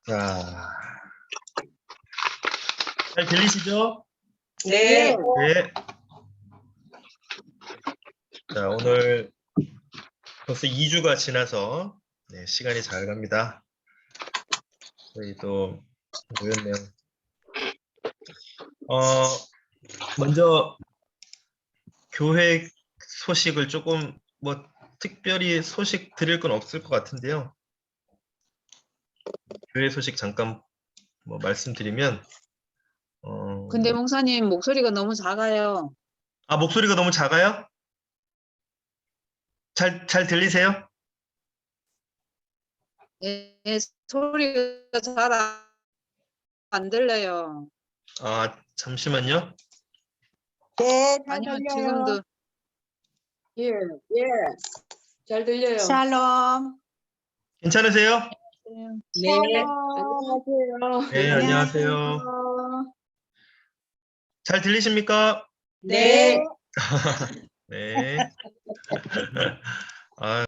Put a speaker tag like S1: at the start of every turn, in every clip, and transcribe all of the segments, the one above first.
S1: 자, 잘 들리시죠?
S2: 네.
S1: 네. 자, 오늘 벌써 2주가 지나서 시간이 잘 갑니다. 저희도 모였네요. 먼저 교회 소식을 조금 특별히 소식 드릴 건 없을 것 같은데요. 교회 소식 잠깐 말씀드리면
S2: 근데 목사님 목소리가 너무 작아요.
S1: 아, 목소리가 너무 작아요? 잘 들리세요?
S2: 네, 소리가 잘 안 들려요.
S1: 아, 잠시만요.
S3: 네, 잘
S2: 아니요,
S3: 들려요.
S2: 지금도.
S4: 예, 잘 들려요.
S3: 샬롬.
S1: 괜찮으세요?
S4: 네,
S3: 안녕하세요.
S1: 네, 안녕하세요. 잘 들리십니까?
S4: 네.
S1: 네. 아,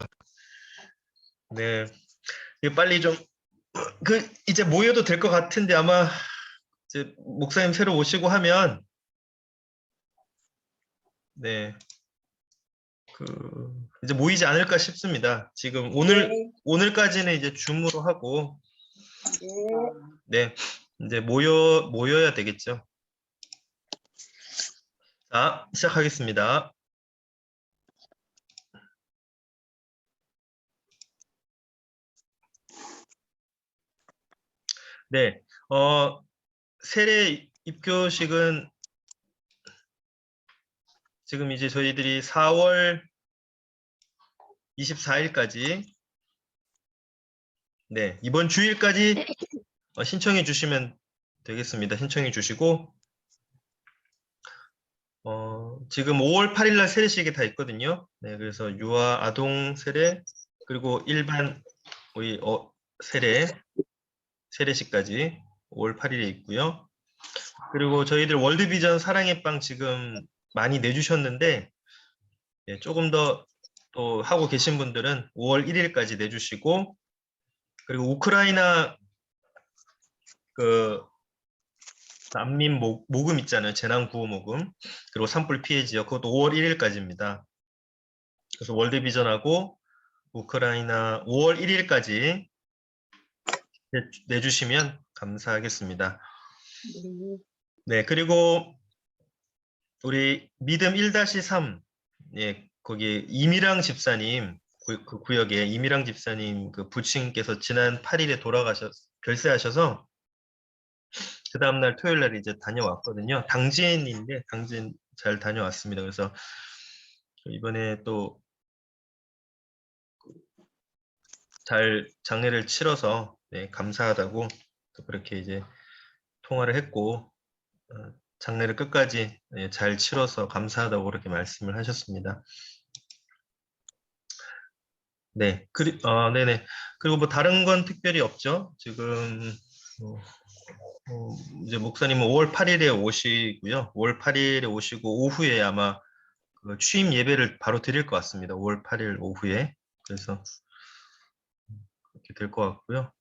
S1: 네. 이거 빨리 좀, 이제 모여도 될 것 같은데 아마 이제 목사님 새로 오시고 하면, 네. 이제 모이지 않을까 싶습니다. 지금 오늘까지는 이제 줌으로 하고, 네. 이제 모여야 되겠죠. 자, 시작하겠습니다. 네. 세례 입교식은 지금 이제 저희들이 4월 24일까지, 네, 이번 주일까지 신청해 주시면 되겠습니다. 신청해 주시고, 지금 5월 8일 날 세례식이 다 있거든요. 네, 그래서 유아 아동 세례, 그리고 일반 우리 세례식까지 5월 8일에 있고요. 그리고 저희들 월드비전 사랑의 빵 지금 많이 내주셨는데, 예, 조금 더 또 하고 계신 분들은 5월 1일까지 내주시고, 그리고 우크라이나 난민 모금 있잖아요. 재난 구호 모금. 그리고 산불 피해 지역 그것도 5월 1일까지입니다. 그래서 월드비전하고 우크라이나 5월 1일까지 내주시면 감사하겠습니다. 네, 그리고 우리 믿음 1-3, 예, 거기 이미랑 집사님, 그 구역에 이미랑 집사님 그 부친께서 지난 8일에 별세하셔서 그 다음날 토요일 날 이제 다녀왔거든요. 당진인데 당진 잘 다녀왔습니다. 그래서 이번에 또 잘 장례를 치러서 감사하다고 또 그렇게 이제 통화를 했고, 장례를 끝까지 잘 치러서 감사하다고 그렇게 말씀을 하셨습니다. 네, 네네. 그리고 다른 건 특별히 없죠. 지금 이제 목사님은 5월 8일에 오시고요. 5월 8일에 오시고 오후에 아마 취임 예배를 바로 드릴 것 같습니다. 5월 8일 오후에. 그래서 그렇게 될 것 같고요.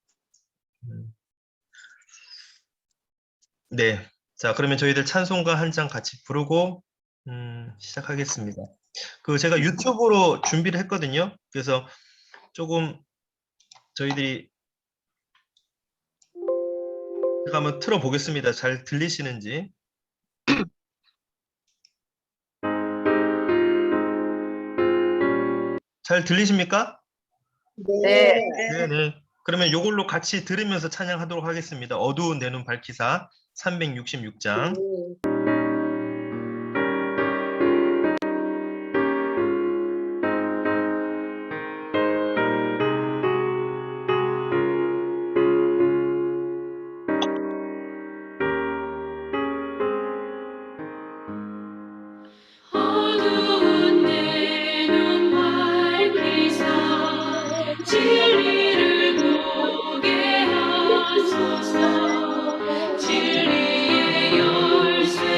S1: 네. 자, 그러면 저희들 찬송가 한 장 같이 부르고 시작하겠습니다. 제가 유튜브로 준비를 했거든요. 그래서 조금 저희들이 제가 한번 틀어 보겠습니다. 잘 들리시는지. 잘 들리십니까?
S3: 네.
S1: 네네. 그러면 요걸로 같이 들으면서 찬양하도록 하겠습니다. 어두운 내 눈 밝히사 366장.
S5: 어두운 내 눈 밝히사 진리를 보게 하소서. 진리의 열쇠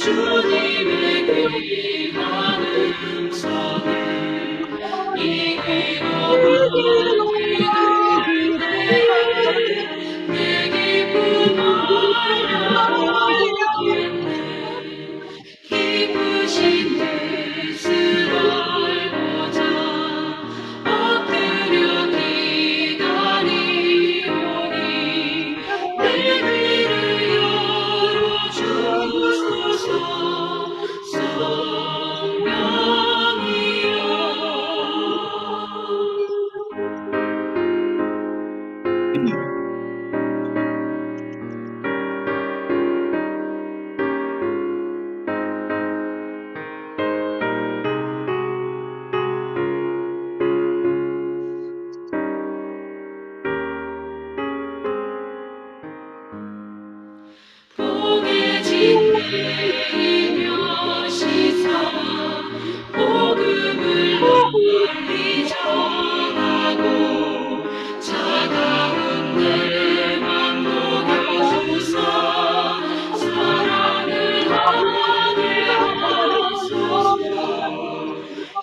S5: 주님의 귀한 음성을 이 귀로 들을 때에 내 기쁨 알려드리겠네. 기쁘신 뜻을 알고자 엎드려 기다리오니 내 귀를 열어주소서. 성령이여. 봉해진 내이며 시사 복음을 널리 전하고 차가운 내 맘 녹여주사 사랑을 하게 하소서.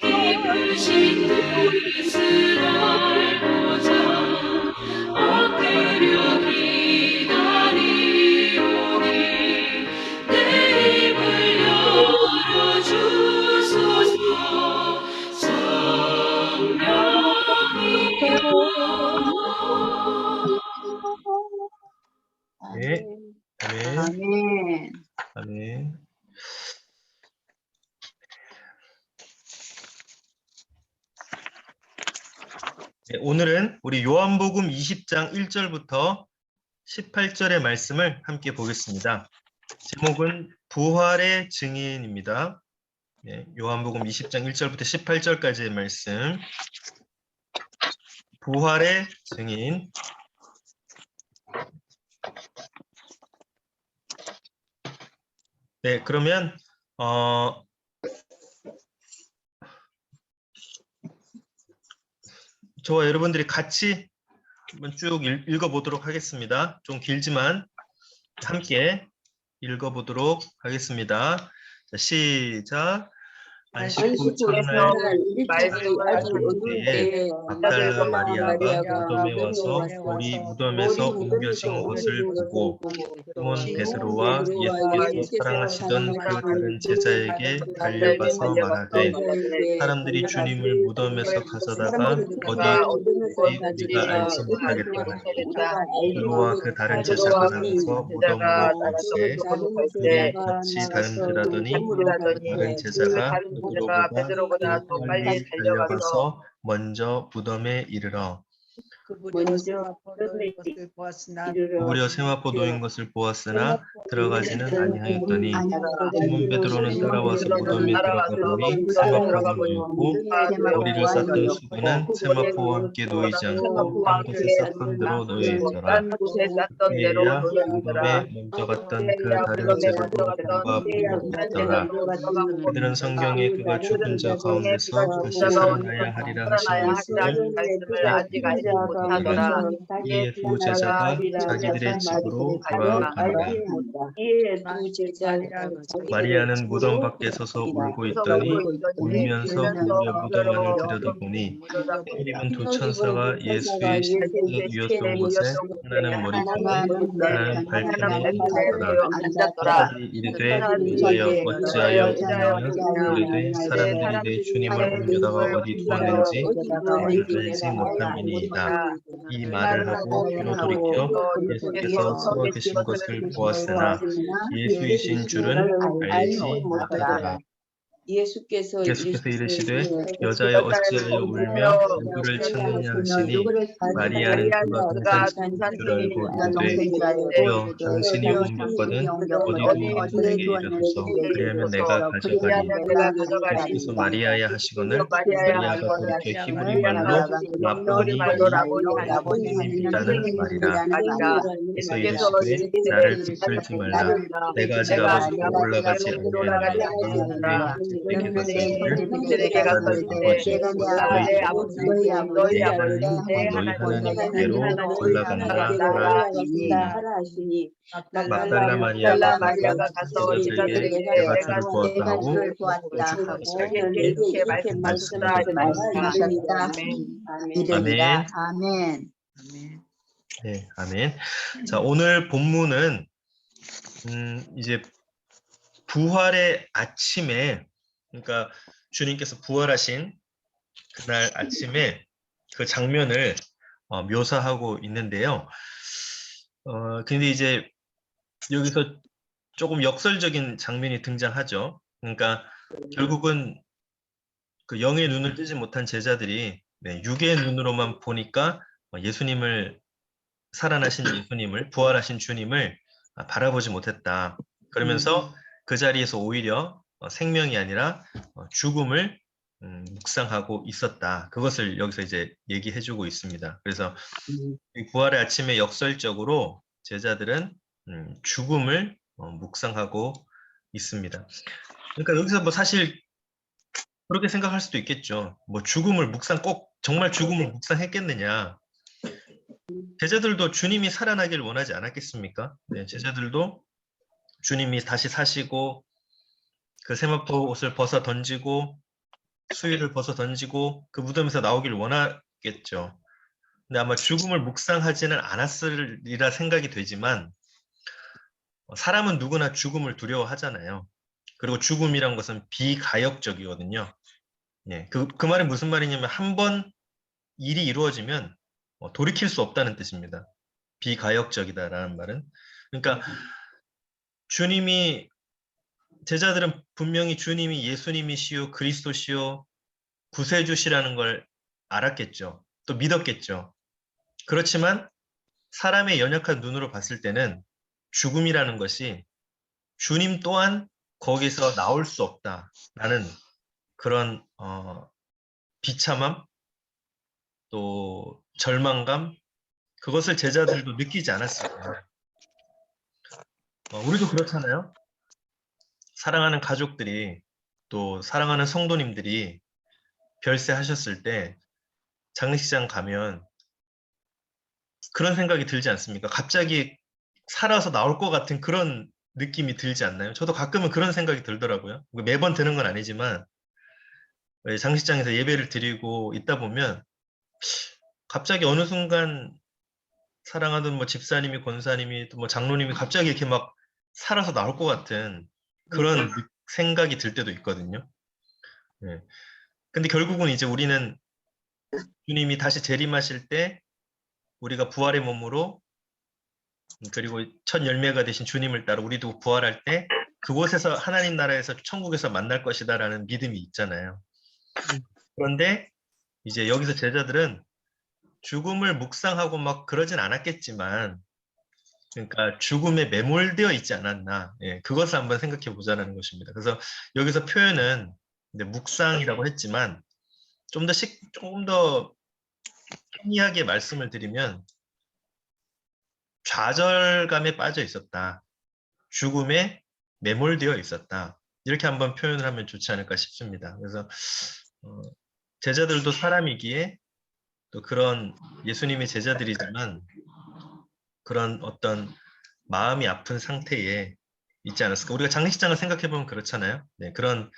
S5: 기쁘신 뜻을 알고자 엎드려 기다리오니 내 입을 열어주소서. 성령이여.
S1: 네. 아멘.
S2: 아멘.
S1: 아멘. 네, 오늘은 우리 요한복음 20장 1절부터 18절의 말씀을 함께 보겠습니다. 제목은 부활의 증인입니다. 네, 요한복음 20장 1절부터 18절까지의 말씀. 부활의 증인. 네, 그러면 저와 여러분들이 같이 한번 쭉 읽어보도록 하겠습니다. 좀 길지만 함께 읽어보도록 하겠습니다. 자, 시작. 안식 후 첫날 말씀을 줄 때에 막달라 마리아가 무덤에 와서 돌이 무덤에서 옮겨진 것을 보고 시몬 베드로와 예수께서 사랑하시던 그 다른 제자에게 달려가서 말하되 사람들이 주님을 무덤에서 가져다가 어디에 둔지 우리가 알지 못하겠다. 베드로와 그 다른 제자가 나가서 무덤으로 갈새 둘이 같이 다름질하더니 다른 제자가 베드로보다 더 빨리 달려가서 먼저 무덤에 이르러
S3: 먼저 것을 보았으나
S1: 우려 세마포 놓인 것을 보았으나 들어가지는 아니하였더니 시몬 베드로는 따라와서 무덤에 들어가더니 세마포가 놓였고 머리를 쌌던 수건은 세마포와 함께 놓이지 않고 한 곳에 쌌던 대로 놓여 있더라. 그에야 무덤에 먼저 갔던 그 다른 제자들과 보더라. 그들은 성경에 그가 죽은 자 가운데서 다시 살아나야 하리라 하신 말씀을 아직 알지 못하더라. 이에 두 제자가 자기들의 집으로 돌아가니라. 마리아는 무덤 밖에 서서 울고 있더니 울면서 울며 무덤 안을 들여다보니 필립은 두 천사가 예수의 십자가에 이었던 곳에 하나는 머리편에 하나는 발편에 앉았더라. 그들이 이르되 여자여 어찌하여 우느냐. 이르되 사람들이 내 주님을 옮겨다가 어디 두었는지 알지 못함이니이다. 이 말을 하고 뒤로 돌이켜 예수께서 서서 계신 것을 보았으나 예수이신 줄은 알지 못하더라.
S3: 예수께서
S1: 이르시되 여자여 어찌하여 울며 누구를 찾느냐 하시니 마리아는 그가 동산 줄 알고 이르되 주여 당신이 옮겼거든 어디 두었는지 내게 이르소서 그리하면 내가 가져가리. 예수께서 마리아야 하시거늘 마리아가 돌이켜 히브리 말로 라보니라는 말이라. 그래서 이르시되 나를 붙들지 말라. 내가 아직 아버지께 올라가지 아니하노니
S6: 형제들에게 가서 이르되 올라 내 아버지 너희 아버지 내 하나님께로 올라간다 하시니
S1: 막달라
S6: 막달라
S1: 마리아가
S6: 마리아가 가서
S1: 제자들에게
S6: 제자들에게
S1: 내가 주를 보았다 하고
S6: 주에게 이렇게 말씀하셨다.
S1: 아멘.
S3: 아멘.
S1: 네, 아멘. 자, 오늘 본문은 이제 부활의 아침에, 그러니까 주님께서 부활하신 그날 아침에 그 장면을 묘사하고 있는데요. 근데 이제 여기서 조금 역설적인 장면이 등장하죠. 그러니까 결국은 그 영의 눈을 뜨지 못한 제자들이 육의 눈으로만 보니까 예수님을 살아나신 예수님을 부활하신 주님을 바라보지 못했다. 그러면서 그 자리에서 오히려 생명이 아니라 죽음을 묵상하고 있었다. 그것을 여기서 이제 얘기해주고 있습니다. 그래서 이 부활의 아침에 역설적으로 제자들은 죽음을 묵상하고 있습니다. 그러니까 여기서 뭐 사실 그렇게 생각할 수도 있겠죠. 뭐 죽음을 꼭 정말 죽음을 묵상했겠느냐. 제자들도 주님이 살아나길 원하지 않았겠습니까? 네, 제자들도 주님이 다시 사시고 그 세마포 옷을 벗어 던지고 수의를 벗어 던지고 그 무덤에서 나오길 원하겠죠. 근데 아마 죽음을 묵상하지는 않았으리라 생각이 되지만 사람은 누구나 죽음을 두려워하잖아요. 그리고 죽음이란 것은 비가역적이거든요. 예, 그 말이 무슨 말이냐면 한 번 일이 이루어지면 돌이킬 수 없다는 뜻입니다. 비가역적이다라는 말은. 그러니까 제자들은 분명히 주님이 예수님이시요 그리스도시요 구세주시라는 걸 알았겠죠. 또 믿었겠죠. 그렇지만 사람의 연약한 눈으로 봤을 때는 죽음이라는 것이 주님 또한 거기서 나올 수 없다라는 그런 비참함 또 절망감 그것을 제자들도 느끼지 않았을까요? 우리도 그렇잖아요. 사랑하는 가족들이 또 사랑하는 성도님들이 별세하셨을 때 장례식장 가면 그런 생각이 들지 않습니까? 갑자기 살아서 나올 것 같은 그런 느낌이 들지 않나요? 저도 가끔은 그런 생각이 들더라고요. 매번 드는 건 아니지만 장례식장에서 예배를 드리고 있다 보면 갑자기 어느 순간 사랑하던 뭐 집사님이 권사님이 또 뭐 장로님이 갑자기 이렇게 막 살아서 나올 것 같은 그런 생각이 들 때도 있거든요. 네. 근데 결국은 이제 우리는 주님이 다시 재림하실 때 우리가 부활의 몸으로 그리고 첫 열매가 되신 주님을 따라 우리도 부활할 때 그곳에서 하나님 나라에서 천국에서 만날 것이다라는 믿음이 있잖아요. 그런데 이제 여기서 제자들은 죽음을 묵상하고 막 그러진 않았겠지만 그러니까 죽음에 매몰되어 있지 않았나. 예, 그것을 한번 생각해 보자는 것입니다. 그래서 여기서 표현은 묵상이라고 했지만 조금 더 편리하게 말씀을 드리면 좌절감에 빠져 있었다. 죽음에 매몰되어 있었다. 이렇게 한번 표현을 하면 좋지 않을까 싶습니다. 그래서 제자들도 사람이기에 또 그런 예수님의 제자들이지만 그런 어떤 마음이 아픈 상태에 있지 않았을까. 우리가 장례식장을 생각해 보면 그렇잖아요. 네, 그런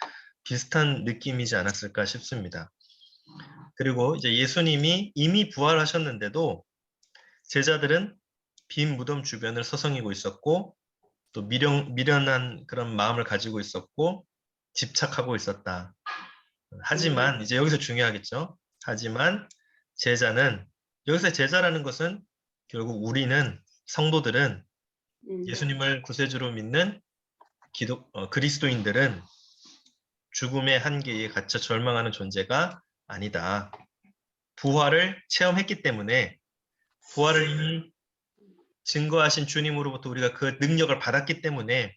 S1: 비슷한 느낌이지 않았을까 싶습니다. 그리고 이제 예수님이 이미 부활하셨는데도 제자들은 빈 무덤 주변을 서성이고 있었고 또 미련한 그런 마음을 가지고 있었고 집착하고 있었다. 하지만 이제 여기서 중요하겠죠. 하지만 제자는 여기서 제자라는 것은 결국 우리는 성도들은 예수님을 구세주로 믿는 그리스도인들은 죽음의 한계에 갇혀 절망하는 존재가 아니다. 부활을 체험했기 때문에 부활을 이미 증거하신 주님으로부터 우리가 그 능력을 받았기 때문에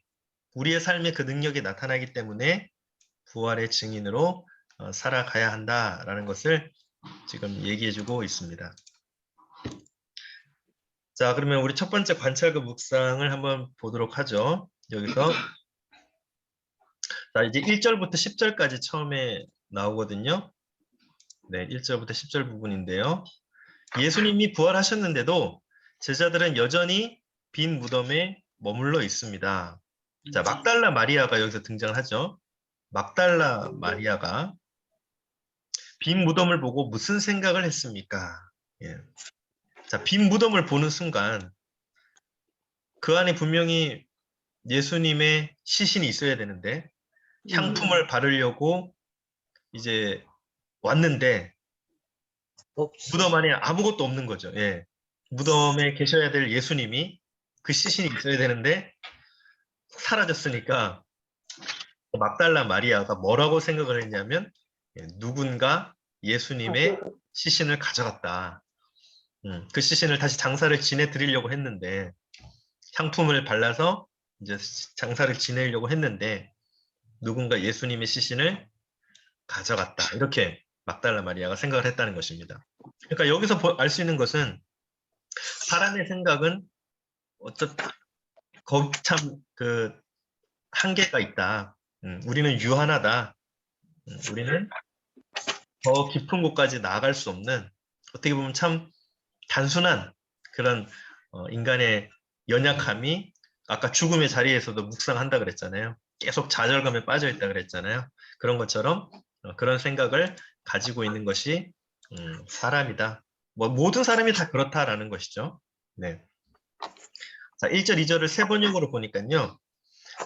S1: 우리의 삶에 그 능력이 나타나기 때문에 부활의 증인으로 살아가야 한다라는 것을 지금 얘기해주고 있습니다. 자, 그러면 우리 첫 번째 관찰과 묵상을 한번 보도록 하죠. 여기서 자, 이제 1절부터 10절까지 처음에 나오거든요. 네, 1절부터 10절 부분인데요. 예수님이 부활하셨는데도 제자들은 여전히 빈 무덤에 머물러 있습니다. 자, 막달라 마리아가 여기서 등장하죠. 막달라 마리아가 빈 무덤을 보고 무슨 생각을 했습니까? 예. 자, 빈 무덤을 보는 순간 그 안에 분명히 예수님의 시신이 있어야 되는데 향품을 바르려고 이제 왔는데 무덤 안에 아무것도 없는 거죠. 예. 무덤에 계셔야 될 예수님이 그 시신이 있어야 되는데 사라졌으니까 막달라 마리아가 뭐라고 생각을 했냐면 누군가 예수님의 시신을 가져갔다. 그 시신을 다시 장사를 지내 드리려고 했는데 향품을 발라서 이제 장사를 지내려고 했는데 누군가 예수님의 시신을 가져갔다. 이렇게 막달라 마리아가 생각을 했다는 것입니다. 그러니까 여기서 알 수 있는 것은 사람의 생각은 거기 참 그 한계가 있다. 우리는 유한하다. 우리는 더 깊은 곳까지 나아갈 수 없는 어떻게 보면 참 단순한 그런 인간의 연약함이 아까 죽음의 자리에서도 묵상한다 그랬잖아요. 계속 좌절감에 빠져 있다 그랬잖아요. 그런 것처럼 그런 생각을 가지고 있는 것이 사람이다. 뭐 모든 사람이 다 그렇다라는 것이죠. 네. 자, 1절, 2절을 세 번역으로 보니까요.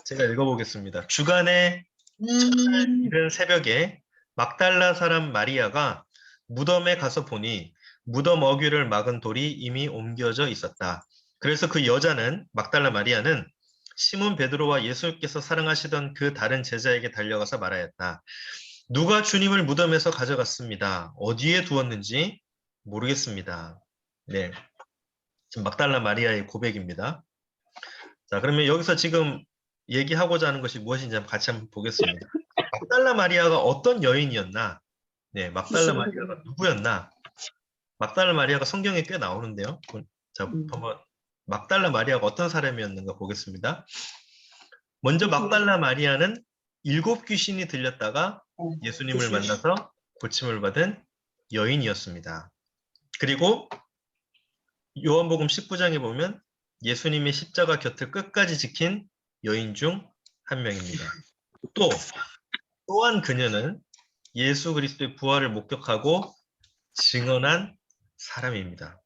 S1: 제가 읽어보겠습니다. 주간에 이른 새벽에 막달라 사람 마리아가 무덤에 가서 보니 무덤 어귀를 막은 돌이 이미 옮겨져 있었다. 그래서 그 여자는 막달라 마리아는 시몬 베드로와 예수께서 사랑하시던 그 다른 제자에게 달려가서 말하였다. 누가 주님을 무덤에서 가져갔습니다. 어디에 두었는지 모르겠습니다. 네, 지금 막달라 마리아의 고백입니다. 자, 그러면 여기서 지금 얘기하고자 하는 것이 무엇인지 같이 한번 보겠습니다. 막달라 마리아가 어떤 여인이었나? 네, 막달라 마리아가 누구였나? 막달라 마리아가 성경에 꽤 나오는데요. 자, 한번 막달라 마리아가 어떤 사람이었는가 보겠습니다. 먼저 막달라 마리아는 7 귀신이 들렸다가 예수님을 만나서 고침을 받은 여인이었습니다. 그리고 요한복음 19장에 보면 예수님의 십자가 곁을 끝까지 지킨 여인 중 한 명입니다. 또한 그녀는 예수 그리스도의 부활을 목격하고 증언한 사람입니다.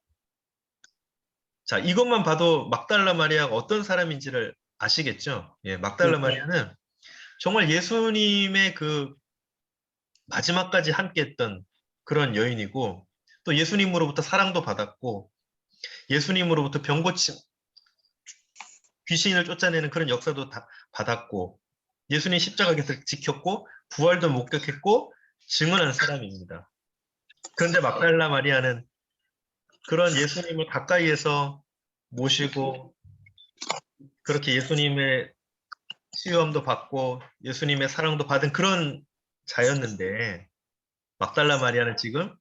S1: 자, 이것만 봐도 막달라 마리아가 어떤 사람인지를 아시겠죠? 예, 막달라 마리아는 정말 예수님의 그 마지막까지 함께했던 그런 여인이고 또 예수님으로부터 사랑도 받았고 예수님으로부터 병고침 귀신을 쫓아내는 그런 역사도 다 받았고 예수님 십자가 곁을 지켰고 부활도 목격했고 증언한 사람입니다. 그런데 막달라 마리아는 그런 예수님을 가까이에서 모시고 그렇게 예수님의 치유함도 받고 예수님의 사랑도 받은 그런 자였는데 막달라 마리아는 지금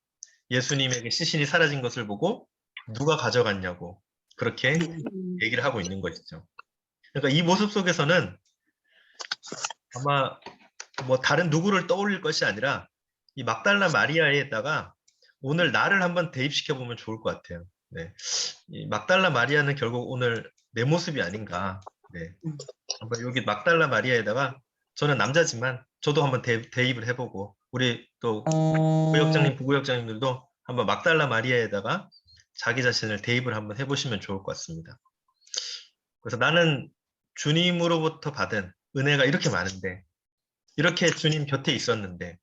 S1: 예수님에게 시신이 사라진 것을 보고 누가 가져갔냐고 그렇게 얘기를 하고 있는 것이죠. 그러니까 이 모습 속에서는 아마 뭐 다른 누구를 떠올릴 것이 아니라 이 막달라 마리아에다가 오늘 나를 한번 대입시켜 보면 좋을 것 같아요. 네. 이 막달라 마리아는 결국 오늘 내 모습이 아닌가. 네. 한번 여기 막달라 마리아에다가 저는 남자지만 저도 한번 대입을 해보고 우리 또 구역장님, 부구역장님들도 한번 막달라 마리아에다가 자기 자신을 대입을 한번 해보시면 좋을 것 같습니다. 그래서 나는 주님으로부터 받은 은혜가 이렇게 많은데 이렇게 주님 곁에 있었는데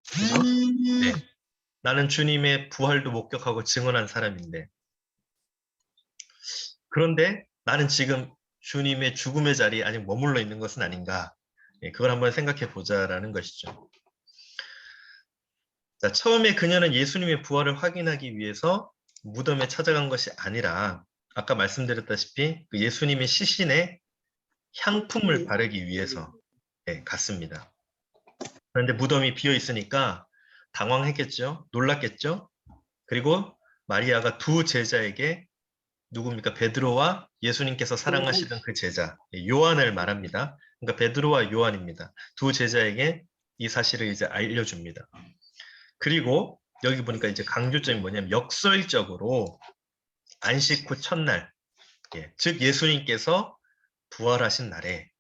S1: 그죠? 네. 나는 주님의 부활도 목격하고 증언한 사람인데 그런데 나는 지금 주님의 죽음의 자리에 아직 머물러 있는 것은 아닌가. 네, 그걸 한번 생각해 보자라는 것이죠. 자, 처음에 그녀는 예수님의 부활을 확인하기 위해서 무덤에 찾아간 것이 아니라 아까 말씀드렸다시피 그 예수님의 시신에 향품을 바르기 위해서 갔습니다. 그런데 무덤이 비어 있으니까 당황했겠죠. 놀랐겠죠. 그리고 마리아가 두 제자에게 누굽니까? 베드로와 예수님께서 사랑하시던 그 제자 요한을 말합니다. 그러니까 베드로와 요한입니다. 두 제자에게 이 사실을 이제 알려줍니다. 그리고 여기 보니까 이제 강조점이 뭐냐면 역설적으로 안식 후 첫날, 즉 예수님께서 부활하신 날에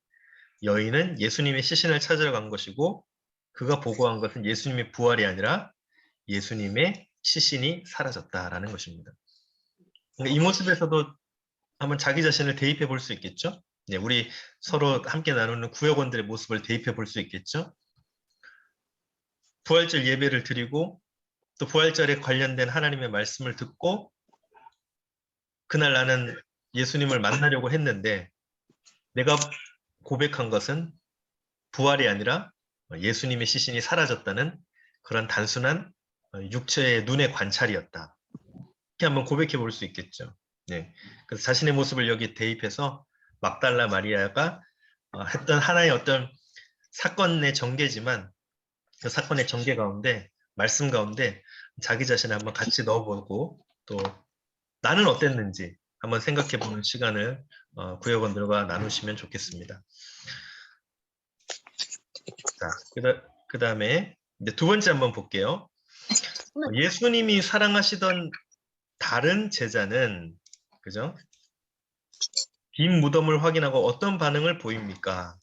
S1: 여인은 예수님의 시신을 찾으러 간 것이고 그가 보고한 것은 예수님의 부활이 아니라 예수님의 시신이 사라졌다라는 것입니다. 그러니까 이 모습에서도 한번 자기 자신을 대입해 볼 수 있겠죠? 네, 우리 서로 함께 나누는 구역원들의 모습을 대입해 볼 수 있겠죠? 부활절 예배를 드리고 또 부활절에 관련된 하나님의 말씀을 듣고 그날 나는 예수님을 만나려고 했는데 내가 고백한 것은 부활이 아니라 예수님의 시신이 사라졌다는 그런 단순한 육체의 눈의 관찰이었다. 이렇게 한번 고백해 볼 수 있겠죠. 네. 그래서 자신의 모습을 여기 대입해서 막달라 마리아가 했던 하나의 어떤 사건의 전개지만 그 사건의 전개 가운데 말씀 가운데 자기 자신을 한번 같이 넣어보고 또 나는 어땠는지 한번 생각해 보는 시간을 구역원들과 나누시면 좋겠습니다. 자, 그 다음에 이제 두 번째 한번 볼게요. 예수님이 사랑하시던 다른 제자는 그죠? 빈 무덤을 확인하고 어떤 반응을 보입니까?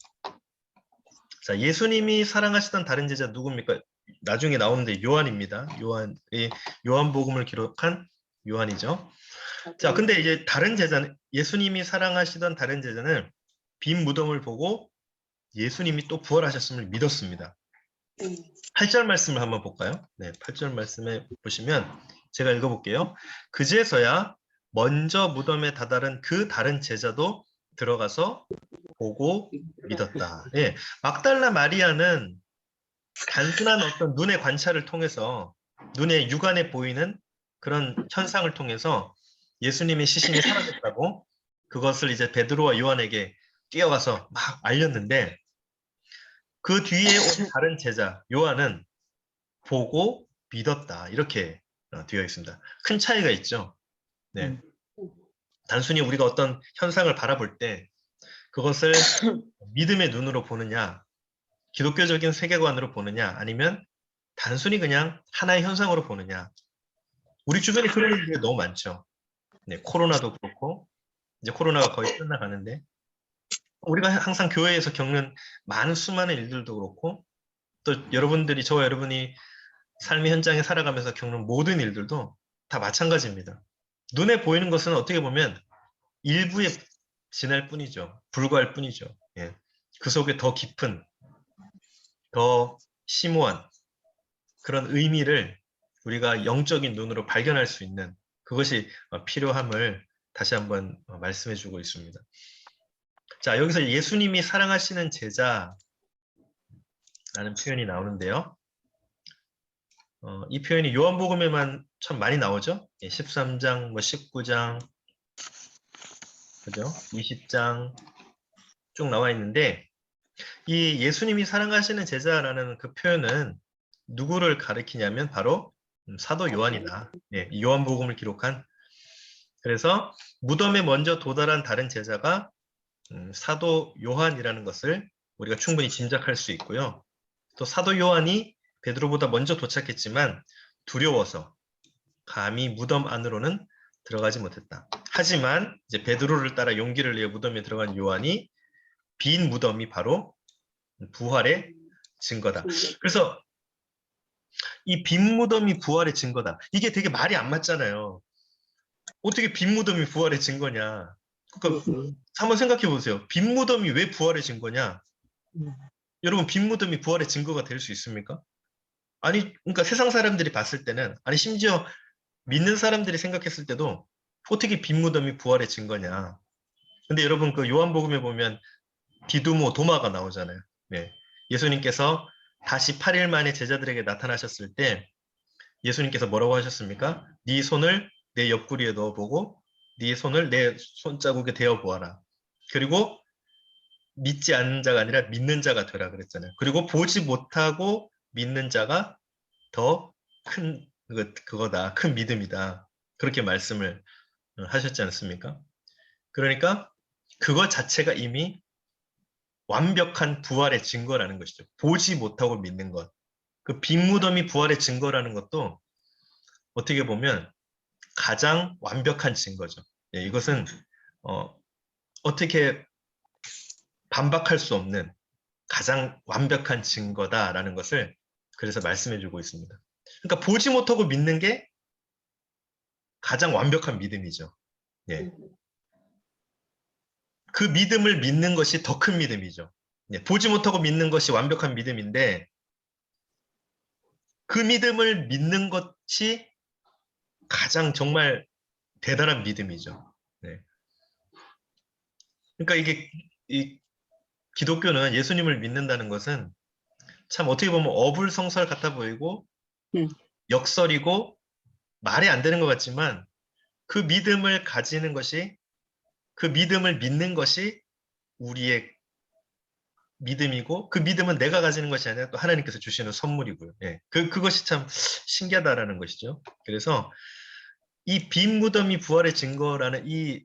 S1: 자, 예수님이 사랑하시던 다른 제자 누굽니까? 나중에 나오는데 요한입니다. 요한복음을 기록한 요한이죠. 자, 근데 이제 다른 제자는 예수님이 사랑하시던 다른 제자는 빈 무덤을 보고 예수님이 또 부활하셨음을 믿었습니다. 8절 말씀을 한번 볼까요? 네, 8절 말씀에 보시면 제가 읽어볼게요. 그제서야 먼저 무덤에 다다른 그 다른 제자도 들어가서 보고 믿었다. 예, 막달라 마리아는 단순한 어떤 눈의 관찰을 통해서 눈의 육안에 보이는 그런 현상을 통해서 예수님의 시신이 사라졌다고 그것을 이제 베드로와 요한에게 뛰어가서 막 알렸는데 그 뒤에 온 다른 제자 요한은 보고 믿었다. 이렇게 되어 있습니다. 큰 차이가 있죠. 네. 단순히 우리가 어떤 현상을 바라볼 때 그것을 믿음의 눈으로 보느냐, 기독교적인 세계관으로 보느냐, 아니면 단순히 그냥 하나의 현상으로 보느냐. 우리 주변에 그런 일들이 너무 많죠. 네, 코로나도 그렇고 이제 코로나가 거의 끝나가는데 우리가 항상 교회에서 겪는 많은 수많은 일들도 그렇고 또 저와 여러분이 삶의 현장에 살아가면서 겪는 모든 일들도 다 마찬가지입니다. 눈에 보이는 것은 어떻게 보면 일부에 지날 뿐이죠. 불과할 뿐이죠. 예. 그 속에 더 깊은, 더 심오한 그런 의미를 우리가 영적인 눈으로 발견할 수 있는 그것이 필요함을 다시 한번 말씀해 주고 있습니다. 자, 여기서 예수님이 사랑하시는 제자라는 표현이 나오는데요. 이 표현이 요한복음에만 참 많이 나오죠. 13장, 19장, 그죠? 20장 쭉 나와 있는데 이 예수님이 사랑하시는 제자라는 그 표현은 누구를 가리키냐면 바로 사도 요한이다. 예, 이 요한복음을 기록한 그래서 무덤에 먼저 도달한 다른 제자가 사도 요한이라는 것을 우리가 충분히 짐작할 수 있고요. 또 사도 요한이 베드로보다 먼저 도착했지만 두려워서 감히 무덤 안으로는 들어가지 못했다. 하지만 이제 베드로를 따라 용기를 내어 무덤에 들어간 요한이 빈 무덤이 바로 부활의 증거다. 그래서 이 빈 무덤이 부활의 증거다. 이게 되게 말이 안 맞잖아요. 어떻게 빈 무덤이 부활의 증거냐. 그러니까 한번 생각해 보세요. 빈 무덤이 왜 부활의 증거냐? 여러분 빈 무덤이 부활의 증거가 될 수 있습니까? 아니, 그러니까 세상 사람들이 봤을 때는 아니 심지어 믿는 사람들이 생각했을 때도 어떻게 빈 무덤이 부활의 증거냐. 근데 여러분 그 요한복음에 보면 디두모 도마가 나오잖아요. 네. 예수님께서 다시 8일 만에 제자들에게 나타나셨을 때 예수님께서 뭐라고 하셨습니까? 네 손을 내 옆구리에 넣어보고 네 손을 내 손자국에 대어보아라. 그리고 믿지 않는 자가 아니라 믿는 자가 되라 그랬잖아요. 그리고 보지 못하고 믿는 자가 더 큰 그거다. 큰 믿음이다. 그렇게 말씀을 하셨지 않습니까? 그러니까 그것 자체가 이미 완벽한 부활의 증거라는 것이죠. 보지 못하고 믿는 것. 그 빈 무덤이 부활의 증거라는 것도 어떻게 보면 가장 완벽한 증거죠. 예, 이것은 어떻게 반박할 수 없는 가장 완벽한 증거다라는 것을 그래서 말씀해주고 있습니다. 그러니까 보지 못하고 믿는 게 가장 완벽한 믿음이죠. 예. 그 믿음을 믿는 것이 더 큰 믿음이죠. 예. 보지 못하고 믿는 것이 완벽한 믿음인데 그 믿음을 믿는 것이 가장 정말 대단한 믿음이죠. 네. 그러니까 이게 이 기독교는 예수님을 믿는다는 것은 참 어떻게 보면 어불성설 같아 보이고 역설이고 말이 안 되는 것 같지만 그 믿음을 가지는 것이 그 믿음을 믿는 것이 우리의 믿음이고 그 믿음은 내가 가지는 것이 아니라 또 하나님께서 주시는 선물이고요. 예. 그것이 참 신기하다라는 것이죠. 그래서 이 빈 무덤이 부활의 증거라는 이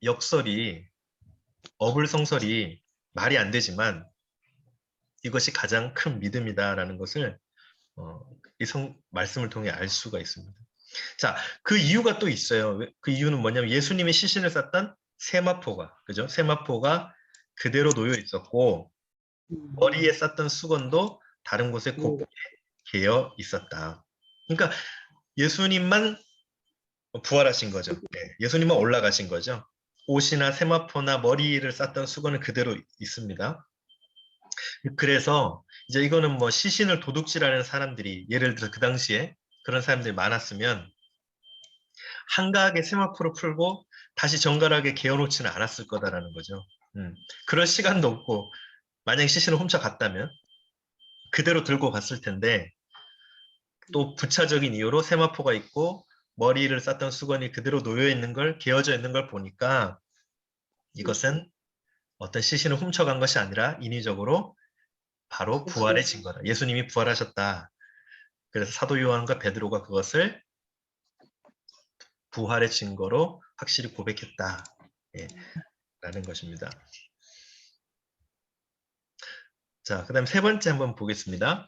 S1: 역설이 어불성설이 말이 안 되지만 이것이 가장 큰 믿음이다라는 것을 이 말씀을 통해 알 수가 있습니다. 자, 그 이유가 또 있어요. 그 이유는 뭐냐면 예수님이 시신을 쌌던 세마포가, 그죠? 세마포가 그대로 놓여 있었고 머리에 쌌던 수건도 다른 곳에 곱게 개어 있었다. 그러니까 예수님만 부활하신 거죠. 네, 예수님만 올라가신 거죠. 옷이나 세마포나 머리를 쌌던 수건은 그대로 있습니다. 그래서 이제 이거는 뭐 시신을 도둑질하는 사람들이 예를 들어 그 당시에 그런 사람들이 많았으면 한가하게 세마포를 풀고 다시 정갈하게 개어놓지는 않았을 거다라는 거죠. 그럴 시간도 없고 만약에 시신을 훔쳐갔다면 그대로 들고 갔을 텐데 또 부차적인 이유로 세마포가 있고 머리를 쌌던 수건이 그대로 놓여 있는 걸 개어져 있는 걸 보니까 이것은 어떤 시신을 훔쳐간 것이 아니라 인위적으로 바로 부활의 증거다. 예수님이 부활하셨다. 그래서 사도 요한과 베드로가 그것을 부활의 증거로 확실히 고백했다. 예, 라는 것입니다. 자, 그 다음 세 번째 한번 보겠습니다.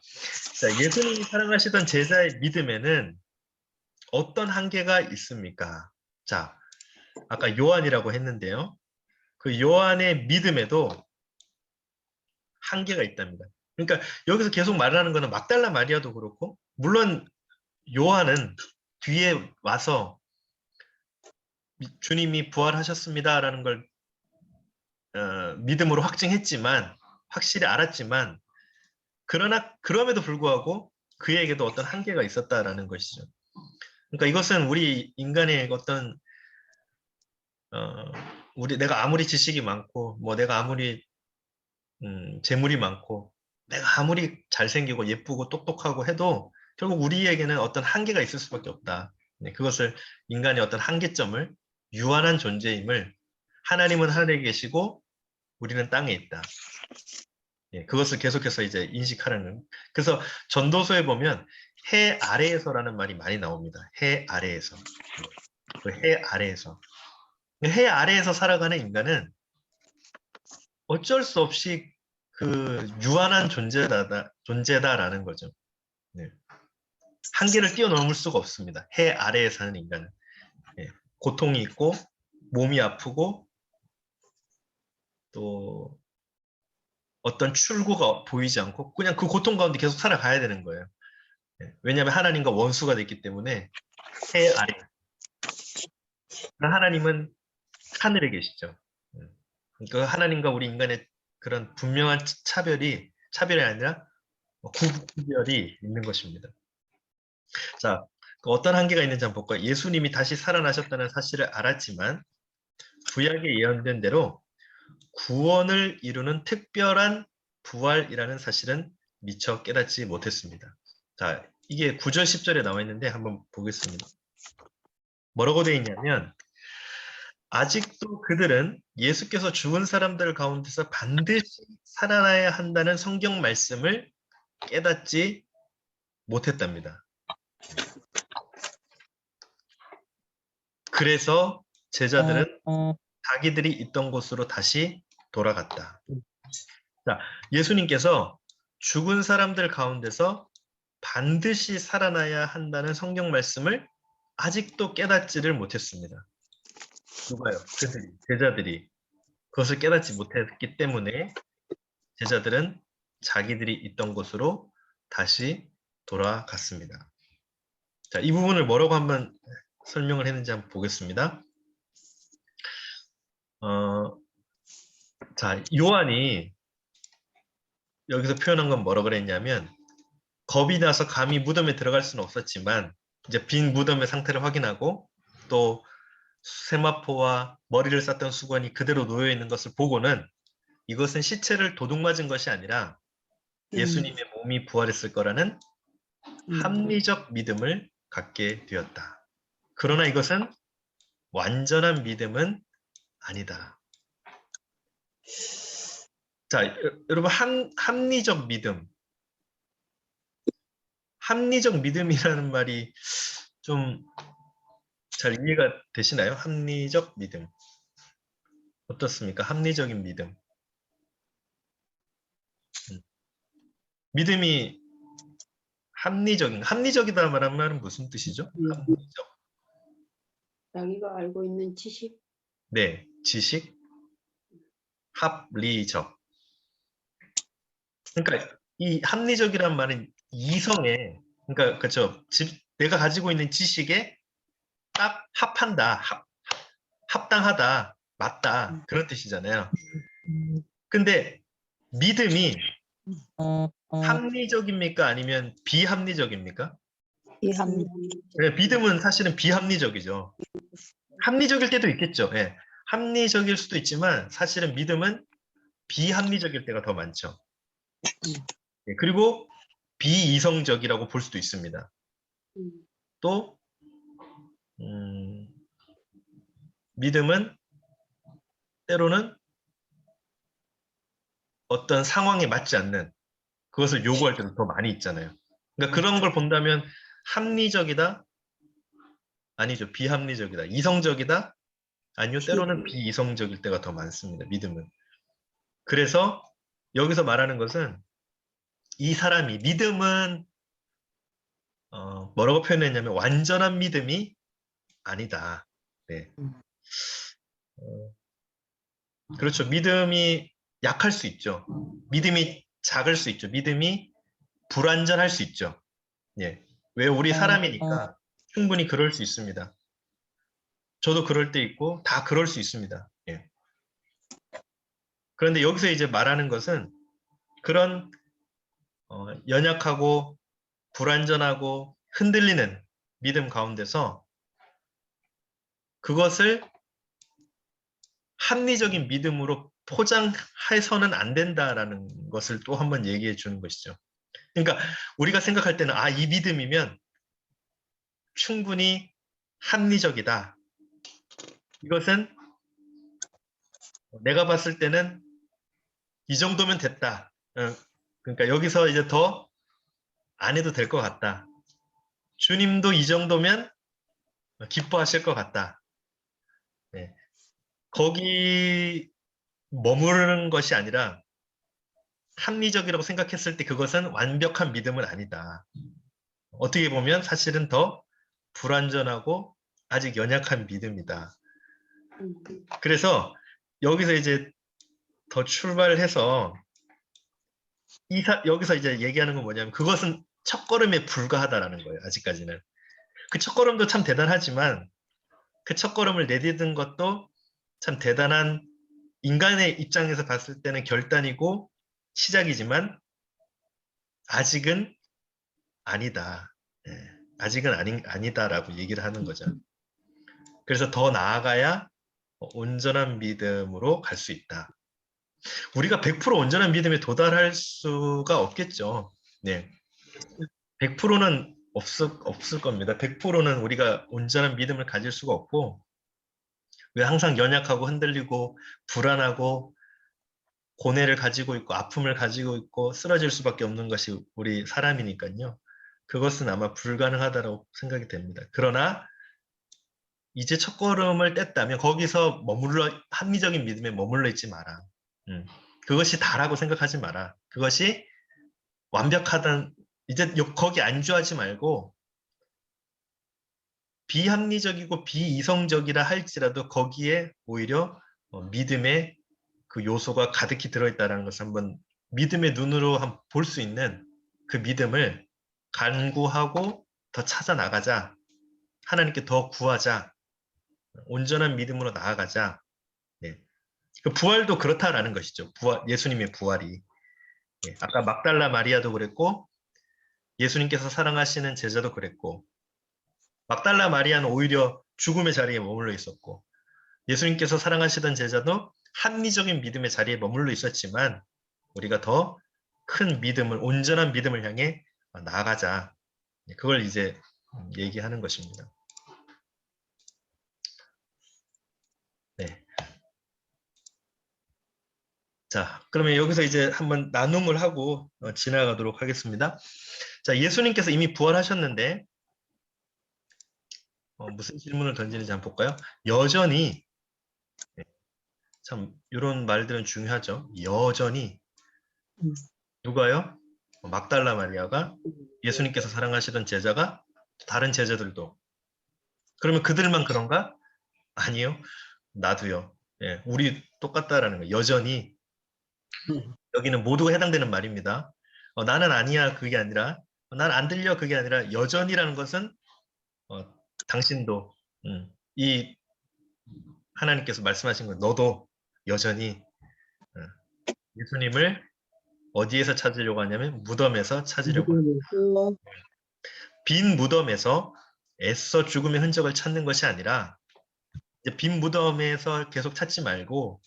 S1: 자, 예수님이 사랑하시던 제자의 믿음에는 어떤 한계가 있습니까? 자, 아까 요한이라고 했는데요. 그 요한의 믿음에도 한계가 있답니다. 그러니까 여기서 계속 말하는 거는 막달라 마리아도 그렇고 물론 요한은 뒤에 와서 주님이 부활하셨습니다라는 걸 믿음으로 확증했지만 확실히 알았지만 그러나 그럼에도 불구하고 그에게도 어떤 한계가 있었다라는 것이죠. 그러니까 이것은 우리 인간의 어떤 내가 아무리 지식이 많고 뭐 내가 아무리 재물이 많고 내가 아무리 잘생기고 예쁘고 똑똑하고 해도 결국 우리에게는 어떤 한계가 있을 수밖에 없다. 네, 그것을 인간의 어떤 한계점을 유한한 존재임을 하나님은 하늘에 계시고 우리는 땅에 있다. 예, 그것을 계속해서 이제 인식하라는. 그래서 전도서에 보면 해 아래에서라는 말이 많이 나옵니다. 해 아래에서. 그 해 아래에서. 해 아래에서 살아가는 인간은 어쩔 수 없이 그 유한한 존재다라는 거죠. 네. 한계를 뛰어넘을 수가 없습니다. 해 아래에 사는 인간은. 예. 고통이 있고 몸이 아프고 또 어떤 출구가 보이지 않고 그냥 그 고통 가운데 계속 살아가야 되는 거예요. 예. 왜냐하면 하나님과 원수가 됐기 때문에 해 아래. 하나님은 하늘에 계시죠. 그 하나님과 우리 인간의 그런 분명한 차별이 아니라 구별이 있는 것입니다. 자, 어떤 한계가 있는지 한번 볼까요? 예수님이 다시 살아나셨다는 사실을 알았지만 구약에 예언된 대로 구원을 이루는 특별한 부활이라는 사실은 미처 깨닫지 못했습니다. 자, 이게 9절 10절에 나와 있는데 한번 보겠습니다. 뭐라고 되어 있냐면 아직도 그들은 예수께서 죽은 사람들 가운데서 반드시 살아나야 한다는 성경 말씀을 깨닫지 못했답니다. 그래서 제자들은 자기들이 있던 곳으로 다시 돌아갔다. 자, 예수님께서 죽은 사람들 가운데서 반드시 살아나야 한다는 성경 말씀을 아직도 깨닫지를 못했습니다. 누가요? 그들이, 제자들이 그것을 깨닫지 못했기 때문에 제자들은 자기들이 있던 곳으로 다시 돌아갔습니다. 자, 이 부분을 뭐라고 한번 설명을 했는지 한번 보겠습니다. 자, 요한이 여기서 표현한 건 뭐라고 그랬냐면, 겁이 나서 감히 무덤에 들어갈 수는 없었지만 이제 빈 무덤의 상태를 확인하고 또 세마포와 머리를 쌌던 수건이 그대로 놓여 있는 것을 보고는 이것은 시체를 도둑 맞은 것이 아니라 예수님의 몸이 부활했을 거라는 합리적 믿음을 갖게 되었다. 그러나 이것은 완전한 믿음은 아니다. 자, 여러분, 합리적 믿음. 합리적 믿음이라는 말이 좀 잘 이해가 되시나요? 합리적 믿음. 어떻습니까? 합리적인 믿음. 믿음이 합리적이다 말하는 말은 무슨 뜻이죠? 합리적.
S4: 자기가 알고 있는 지식.
S1: 네, 지식, 합리적. 그러니까 이 합리적이란 말은 이성에, 그러니까 그렇죠. 내가 가지고 있는 지식에 딱 합한다, 합당하다, 맞다 그런 뜻이잖아요. 근데 믿음이 합리적입니까? 아니면 비합리적입니까? 네, 믿음은 사실은 비합리적이죠. 합리적일 때도 있겠죠. 예. 합리적일 수도 있지만 사실은 믿음은 비합리적일 때가 더 많죠. 예, 그리고 비이성적이라고 볼 수도 있습니다. 또 믿음은 때로는 어떤 상황에 맞지 않는 그것을 요구할 때도 더 많이 있잖아요. 그러니까 그런 걸 본다면 합리적이다? 아니죠. 비합리적이다. 이성적이다? 아니요. 때로는 비이성적일 때가 더 많습니다. 믿음은. 그래서 여기서 말하는 것은 이 사람이 믿음은 뭐라고 표현했냐면 완전한 믿음이 아니다. 네. 그렇죠. 믿음이 약할 수 있죠. 믿음이 작을 수 있죠. 믿음이 불완전할 수 있죠. 예. 왜 우리 사람이니까 충분히 그럴 수 있습니다. 저도 그럴 때 있고 다 그럴 수 있습니다. 예. 그런데 여기서 이제 말하는 것은 그런 연약하고 불완전하고 흔들리는 믿음 가운데서 그것을 합리적인 믿음으로 포장해서는 안 된다라는 것을 또 한번 얘기해 주는 것이죠. 그러니까 우리가 생각할 때는 이 믿음이면 충분히 합리적이다. 이것은 내가 봤을 때는 이 정도면 됐다. 그러니까 여기서 이제 더 안 해도 될 것 같다. 주님도 이 정도면 기뻐하실 것 같다. 네. 거기 머무르는 것이 아니라 합리적이라고 생각했을 때 그것은 완벽한 믿음은 아니다. 어떻게 보면 사실은 더 불완전하고 아직 연약한 믿음이다. 그래서 여기서 이제 더 출발해서 여기서 이제 얘기하는 건 뭐냐면 그것은 첫걸음에 불과하다라는 거예요. 아직까지는. 그 첫걸음도 참 대단하지만 그 첫걸음을 내딛은 것도 참 대단한 인간의 입장에서 봤을 때는 결단이고 시작이지만 아직은 아니다. 아직은 아니다라고 얘기를 하는 거죠. 그래서 더 나아가야 온전한 믿음으로 갈 수 있다. 우리가 100% 온전한 믿음에 도달할 수가 없겠죠. 네. 100%는 없을 겁니다. 100%는 우리가 온전한 믿음을 가질 수가 없고, 왜 항상 연약하고 흔들리고 불안하고 고뇌를 가지고 있고 아픔을 가지고 있고 쓰러질 수밖에 없는 것이 우리 사람이니까요. 그것은 아마 불가능하다고 생각이 됩니다. 그러나 이제 첫걸음을 뗐다면 거기서 합리적인 믿음에 머물러 있지 마라. 그것이 다라고 생각하지 마라. 그것이 완벽하단, 이제 거기 안주하지 말고 비합리적이고 비이성적이라 할지라도 거기에 오히려 믿음의 그 요소가 가득히 들어있다는 것을 한번 믿음의 눈으로 볼 수 있는 그 믿음을 간구하고 더 찾아 나가자. 하나님께 더 구하자. 온전한 믿음으로 나아가자. 네. 그 부활도 그렇다라는 것이죠. 예수님의 부활이. 예. 아까 막달라 마리아도 그랬고 예수님께서 사랑하시는 제자도 그랬고 막달라 마리아는 오히려 죽음의 자리에 머물러 있었고 예수님께서 사랑하시던 제자도 합리적인 믿음의 자리에 머물러 있었지만 우리가 더 큰 믿음을, 온전한 믿음을 향해 나아가자. 그걸 이제 얘기하는 것입니다. 네. 자, 그러면 여기서 이제 한번 나눔을 하고 지나가도록 하겠습니다. 자, 예수님께서 이미 부활하셨는데 무슨 질문을 던지는지 한번 볼까요? 여전히, 참 이런 말들은 중요하죠. 여전히 누가요? 막달라 마리아가, 예수님께서 사랑하시던 제자가, 다른 제자들도. 그러면 그들만 그런가? 아니요. 나도요. 예, 우리 똑같다라는 거예요. 여전히. 여기는 모두가 해당되는 말입니다. 나는 아니야 그게 아니라, 난 안 들려 그게 아니라, 여전히라는 것은 당신도, 이 하나님께서 말씀하신 건 너도 여전히 예수님을 어디에서 찾으려고 하냐면 무덤에서 찾으려고 합니다. 빈 무덤에서 애써 죽음의 흔적을 찾는 것이 아니라 이제 빈 무덤에서 계속 찾지 말고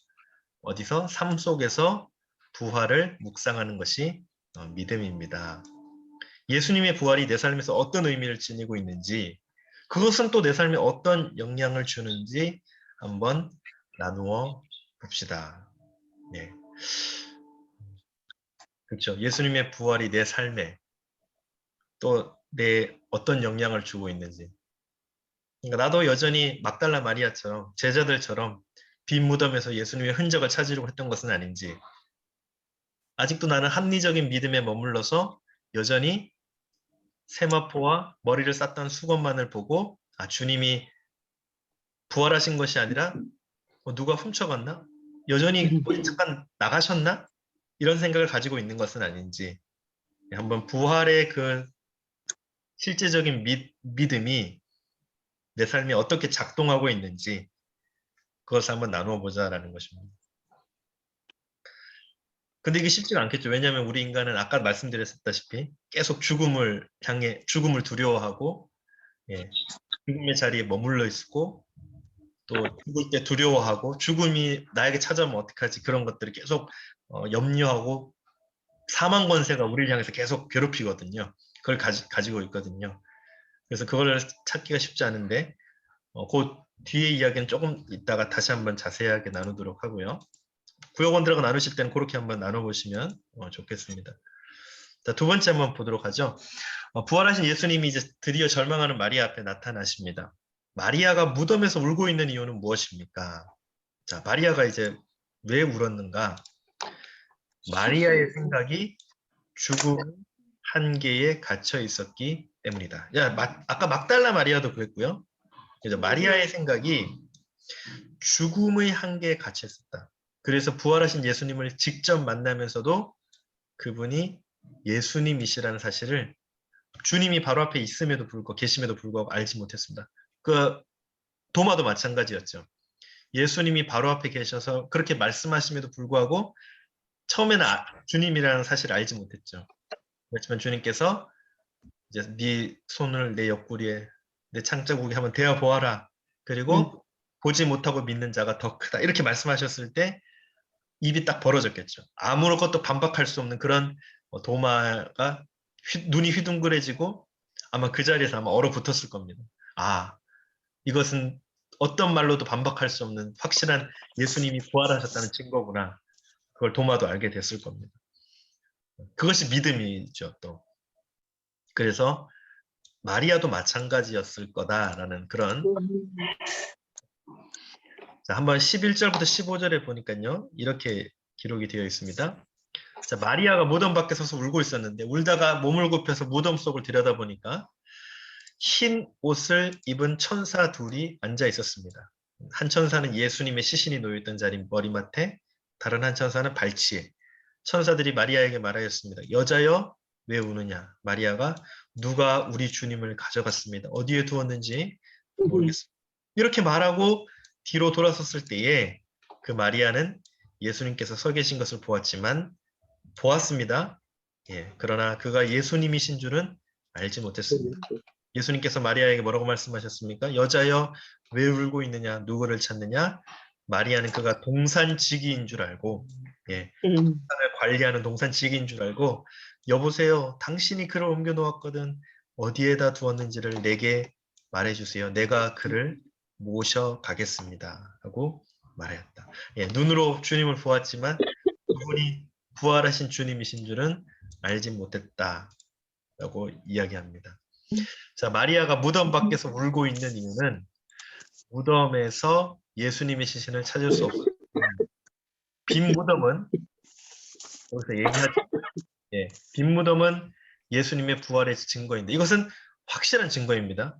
S1: 어디서? 삶 속에서 부활을 묵상하는 것이 믿음입니다. 예수님의 부활이 내 삶에서 어떤 의미를 지니고 있는지, 그것은 또 내 삶에 어떤 영향을 주는지 한번 나누어 봅시다. 네. 그렇죠. 예수님의 부활이 내 삶에 또 내 어떤 영향을 주고 있는지. 그러니까 나도 여전히 막달라 마리아처럼, 제자들처럼 빈 무덤에서 예수님의 흔적을 찾으려고 했던 것은 아닌지, 아직도 나는 합리적인 믿음에 머물러서 여전히 세마포와 머리를 쌌던 수건만을 보고 주님이 부활하신 것이 아니라 누가 훔쳐갔나? 여전히 잠깐 나가셨나? 이런 생각을 가지고 있는 것은 아닌지, 한번 부활의 그 실제적인 믿음이 내 삶에 어떻게 작동하고 있는지 그것을 한번 나누어 보자라는 것입니다. 근데 이게 쉽지가 않겠죠. 왜냐하면 우리 인간은 아까 말씀드렸다시피 계속 죽음을 향해, 죽음을 두려워하고, 죽음의 자리에 머물러 있고, 또 죽을 때 두려워하고, 죽음이 나에게 찾아오면 어떡하지, 그런 것들을 계속 염려하고, 사망 권세가 우리를 향해서 계속 괴롭히거든요. 그걸 가지고 있거든요. 그래서 그걸 찾기가 쉽지 않은데 그 뒤에 이야기는 조금 이따가 다시 한번 자세하게 나누도록 하고요. 구역원들하고 나누실 때는 그렇게 한번 나눠보시면 좋겠습니다. 자, 두 번째 한번 보도록 하죠. 부활하신 예수님이 이제 드디어 절망하는 마리아 앞에 나타나십니다. 마리아가 무덤에서 울고 있는 이유는 무엇입니까? 자, 마리아가 이제 왜 울었는가? 마리아의 생각이 죽음 한계에 갇혀 있었기 때문이다. 아까 막달라 마리아도 그랬고요. 그래서 마리아의 생각이 죽음의 한계에 갇혀 있었다. 그래서 부활하신 예수님을 직접 만나면서도 그분이 예수님이시라는 사실을 주님이 바로 앞에 있음에도 불구하고, 계심에도 불구하고 알지 못했습니다. 그 도마도 마찬가지였죠. 예수님이 바로 앞에 계셔서 그렇게 말씀하심에도 불구하고 처음에는 주님이라는 사실을 알지 못했죠. 그렇지만 주님께서 이제 네 손을 내 옆구리에, 내 창자국에 한번 대어 보아라. 그리고 보지 못하고 믿는 자가 더 크다. 이렇게 말씀하셨을 때 입이 딱 벌어졌겠죠. 아무것도 반박할 수 없는 그런 도마가 눈이 휘둥그레지고 아마 그 자리에서 아마 얼어붙었을 겁니다. 이것은 어떤 말로도 반박할 수 없는 확실한 예수님이 부활하셨다는 증거구나. 그걸 도마도 알게 됐을 겁니다. 그것이 믿음이죠, 또. 그래서 마리아도 마찬가지였을 거다라는 그런. 자, 한번 11절부터 15절에 보니까요, 이렇게 기록이 되어 있습니다. 자, 마리아가 무덤 밖에 서서 울고 있었는데 울다가 몸을 굽혀서 무덤 속을 들여다보니까 흰 옷을 입은 천사 둘이 앉아 있었습니다. 한 천사는 예수님의 시신이 놓여있던 자리 머리맡에, 다른 한 천사는 발치에. 천사들이 마리아에게 말하였습니다. 여자여, 왜 우느냐? 마리아가 누가 우리 주님을 가져갔습니다. 어디에 두었는지 모르겠습니다. 이렇게 말하고 뒤로 돌아섰을 때에 그 마리아는 예수님께서 서 계신 것을 보았습니다. 예, 그러나 그가 예수님이신 줄은 알지 못했습니다. 예수님께서 마리아에게 뭐라고 말씀하셨습니까? 여자여, 왜 울고 있느냐? 누구를 찾느냐? 마리아는 그가 동산지기인 줄 알고, 예, 동산을 관리하는 동산지기인 줄 알고, 여보세요, 당신이 그를 옮겨 놓았거든. 어디에다 두었는지를 내게 말해주세요. 내가 그를 모셔가겠습니다. 하고 말하였다. 예, 눈으로 주님을 보았지만 그분이 부활하신 주님이신 줄은 알지 못했다. 라고 이야기합니다. 자, 마리아가 무덤 밖에서 울고 있는 이유는 무덤에서 예수님의 시신을 찾을 수 없었기 때문입니다. 빈 무덤은 여기서 얘기하죠. 예, 빈 무덤은 예수님의 부활의 증거인데 이것은 확실한 증거입니다.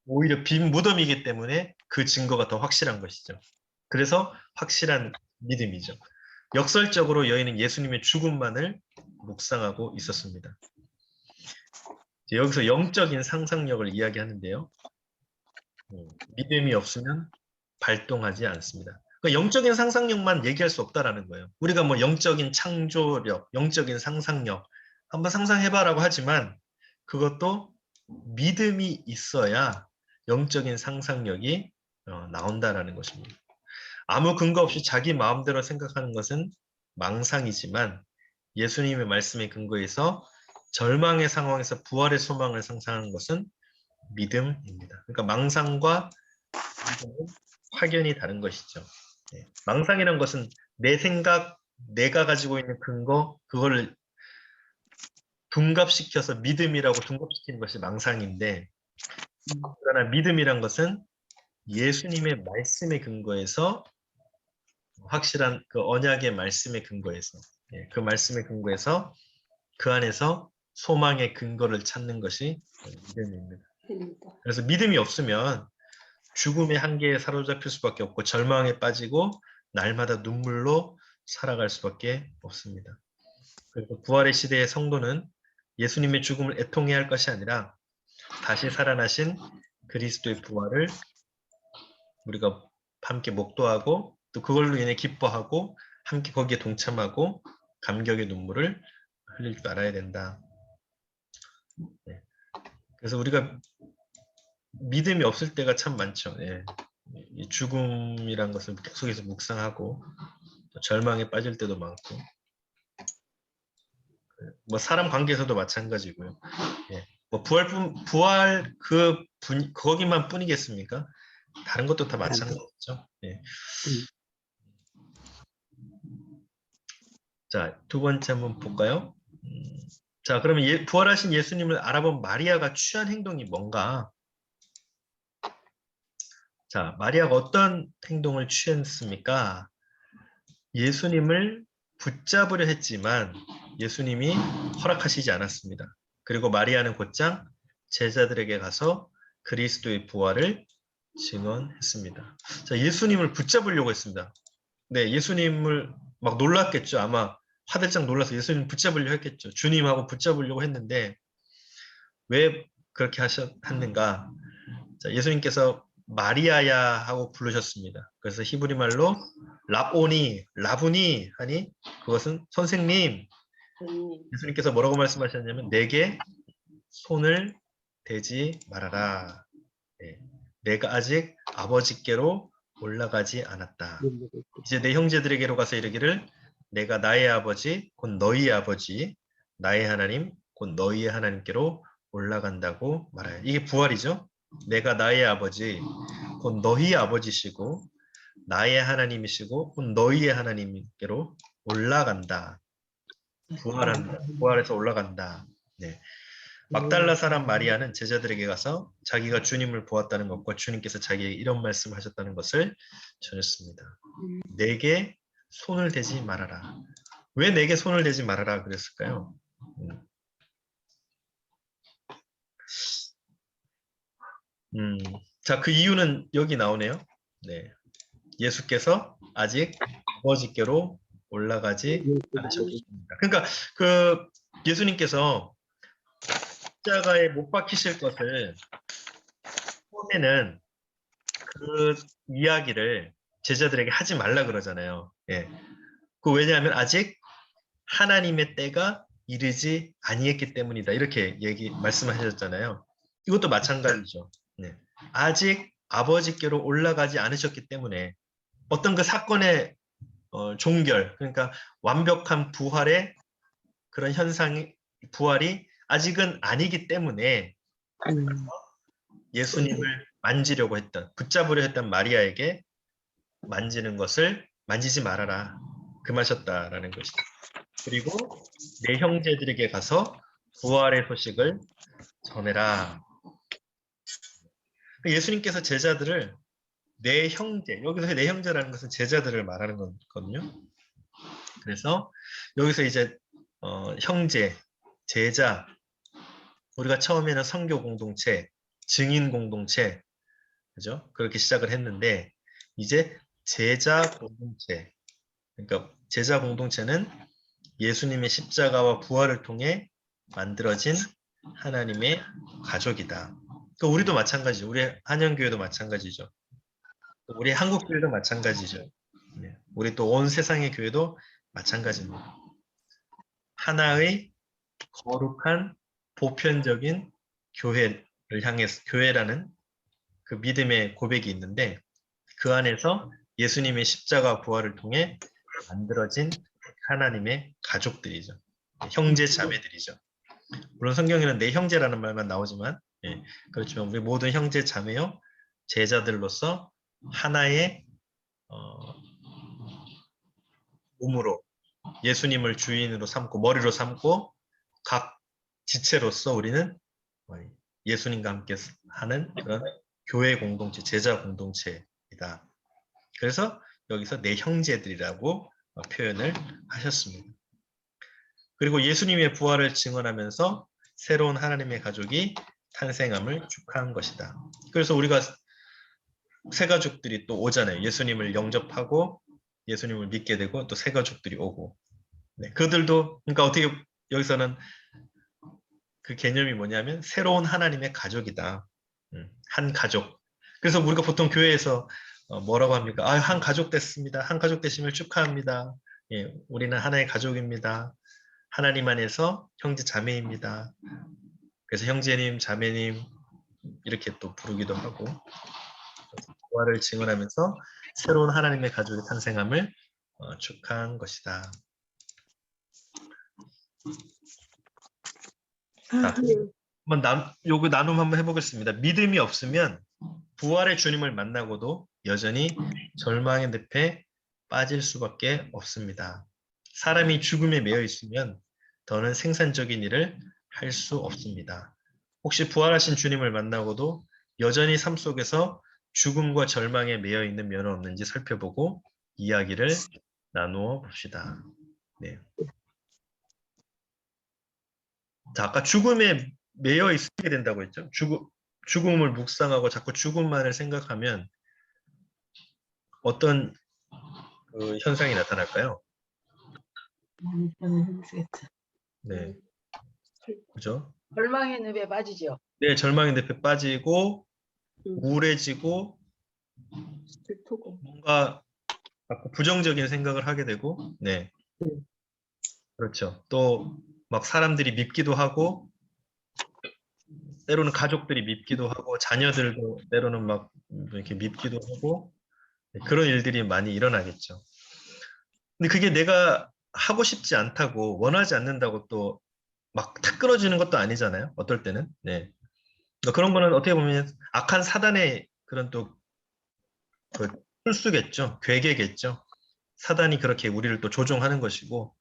S1: 오히려 빈 무덤이기 때문에 그 증거가 더 확실한 것이죠. 그래서 확실한 믿음이죠. 역설적으로 여인은 예수님의 죽음만을 묵상하고 있었습니다. 여기서 영적인 상상력을 이야기하는데요. 믿음이 없으면 발동하지 않습니다. 그러니까 영적인 상상력만 얘기할 수 없다라는 거예요. 우리가 뭐 영적인 창조력, 영적인 상상력 한번 상상해봐라고 하지만 그것도 믿음이 있어야 영적인 상상력이 나온다라는 것입니다. 아무 근거 없이 자기 마음대로 생각하는 것은 망상이지만 예수님의 말씀에 근거해서 절망의 상황에서 부활의 소망을 상상하는 것은 믿음입니다. 그러니까 망상과 믿음은 확연히 다른 것이죠. 네. 망상이란 것은 내 생각, 내가 가지고 있는 근거, 그거를 둔갑시켜서 믿음이라고 둔갑시키는 것이 망상인데, 그러나 믿음이란 것은 예수님의 말씀에 근거해서 확실한 그 언약의 말씀에 근거해서, 그 말씀에 근거해서 그 안에서 소망의 근거를 찾는 것이 믿음입니다. 그래서 믿음이 없으면 죽음의 한계에 사로잡힐 수밖에 없고 절망에 빠지고 날마다 눈물로 살아갈 수밖에 없습니다. 그래서 부활의 시대의 성도는 예수님의 죽음을 애통해야 할 것이 아니라 다시 살아나신 그리스도의 부활을 우리가 함께 목도하고 또 그걸로 인해 기뻐하고 함께 거기에 동참하고 감격의 눈물을 흘릴 줄 알아야 된다. 네. 그래서 우리가 믿음이 없을 때가 참 많죠. 예. 이 죽음이란 것을 계속해서 묵상하고 절망에 빠질 때도 많고 뭐 사람 관계에서도 마찬가지고요. 예. 뭐 부활 거기만 뿐이겠습니까? 다른 것도 다 마찬가지죠. 예. 자, 두 번째 한번 볼까요? 자, 그러면 부활하신 예수님을 알아본 마리아가 취한 행동이 뭔가? 자, 마리아가 어떤 행동을 취했습니까? 예수님을 붙잡으려 했지만 예수님이 허락하시지 않았습니다. 그리고 마리아는 곧장 제자들에게 가서 그리스도의 부활을 증언했습니다. 자, 예수님을 붙잡으려고 했습니다. 네, 예수님을 막 놀랐겠죠. 아마 화들짝 놀라서 예수님 붙잡으려고 했겠죠. 주님하고 붙잡으려고 했는데 왜 그렇게 하셨는가? 자, 예수님께서 마리아야 하고 부르셨습니다. 그래서 히브리 말로 라보니 하니 그것은 선생님. 예수님께서 뭐라고 말씀하셨냐면 내게 손을 대지 말아라. 네, 내가 아직 아버지께로 올라가지 않았다. 이제 내 형제들에게로 가서 이르기를 내가 나의 아버지 곧 너희의 아버지 나의 하나님 곧 너희의 하나님께로 올라간다고 말해요. 이게 부활이죠. 내가 나의 아버지 곧 너희의 아버지시고 나의 하나님이시고 곧 너희의 하나님께로 올라간다. 부활한다. 부활해서 올라간다. 네. 막달라 사람 마리아는 제자들에게 가서 자기가 주님을 보았다는 것과 주님께서 자기에게 이런 말씀을 하셨다는 것을 전했습니다. 내게 손을 대지 말아라. 왜 내게 손을 대지 말아라 그랬을까요? 자, 그 이유는 여기 나오네요. 네. 예수께서 아직 아버지께로 올라가지 않으셨습니다. 그러니까 그 예수님께서 십자가에 못 박히실 것을 처음에는 그 이야기를 제자들에게 하지 말라 그러잖아요. 예. 그 왜냐하면 아직 하나님의 때가 이르지 아니했기 때문이다. 이렇게 말씀하셨잖아요. 이것도 마찬가지죠. 네. 아직 아버지께로 올라가지 않으셨기 때문에 어떤 그 사건의 종결, 그러니까 완벽한 부활의 그런 현상이 부활이 아직은 아니기 때문에 예수님을 만지려고 했던, 붙잡으려 했던 마리아에게 만지는 것을 만지지 말아라 금하셨다라는 것이죠. 그리고 내 형제들에게 가서 부활의 소식을 전해라. 예수님께서 제자들을 내 형제, 여기서 내 형제라는 것은 제자들을 말하는 거거든요. 그래서 여기서 이제 형제, 제자, 우리가 처음에는 선교 공동체, 증인 공동체, 그죠? 그렇게 시작을 했는데 이제 제자 공동체, 그러니까 제자 공동체는 예수님의 십자가와 부활을 통해 만들어진 하나님의 가족이다. 그 우리도 마찬가지죠. 우리 한영교회도 마찬가지죠. 우리 한국교회도 마찬가지죠. 네. 우리 또 온 세상의 교회도 마찬가지입니다. 하나의 거룩한 보편적인 교회를 향해서 교회라는 그 믿음의 고백이 있는데 그 안에서 예수님의 십자가 부활을 통해 만들어진 하나님의 가족들이죠. 형제 자매들이죠. 물론 성경에는 내 형제라는 말만 나오지만 그렇지만 우리 모든 형제 자매요 제자들로서 하나의 몸으로 예수님을 주인으로 삼고 머리로 삼고 각 지체로서 우리는 예수님과 함께 하는 그런 교회 공동체, 제자 공동체이다. 그래서 여기서 내 형제들이라고 표현을 하셨습니다. 그리고 예수님의 부활을 증언하면서 새로운 하나님의 가족이 탄생함을 축하한 것이다. 그래서 우리가 새 가족들이 또 오잖아요. 예수님을 영접하고 예수님을 믿게 되고 또 새 가족들이 오고. 네, 그들도 그러니까 어떻게 여기서는 그 개념이 뭐냐면 새로운 하나님의 가족이다. 한 가족. 그래서 우리가 보통 교회에서 뭐라고 합니까? 아, 한 가족 됐습니다. 한 가족 되심을 축하합니다. 예, 우리는 하나의 가족입니다. 하나님 안에서 형제 자매입니다. 그래서 형제님, 자매님 이렇게 또 부르기도 하고 부활을 증언하면서 새로운 하나님의 가족이 탄생함을 축하한 것이다. 자, 한번 요거 나눔 한번 해보겠습니다. 믿음이 없으면 부활의 주님을 만나고도 여전히 절망의 늪에 빠질 수밖에 없습니다. 사람이 죽음에 매여 있으면 더는 생산적인 일을 할 수 없습니다. 혹시 부활하신 주님을 만나고도 여전히 삶 속에서 죽음과 절망에 매여 있는 면은 없는지 살펴보고 이야기를 나누어 봅시다. 네. 자, 아까 죽음에 매여 있게 된다고 했죠. 죽음을 묵상하고 자꾸 죽음만을 생각하면 어떤 그 현상이 나타날까요? 네, 그죠?
S6: 절망의 늪에 빠지죠.
S1: 네, 절망의 늪에 빠지고 우울해지고 뭔가 자꾸 부정적인 생각을 하게 되고, 네, 그렇죠. 또 막 사람들이 밉기도 하고, 때로는 가족들이 밉기도 하고, 자녀들도 때로는 막 이렇게 밉기도 하고, 네, 그런 일들이 많이 일어나겠죠. 근데 그게 내가 하고 싶지 않다고 원하지 않는다고 또 막 탁 끊어지는 것도 아니잖아요. 어떨 때는. 네. 그러니까 그런 거는 어떻게 보면 악한 사단의 그런 또 그 풀수겠죠. 괴계겠죠. 사단이 그렇게 우리를 또 조종하는 것이고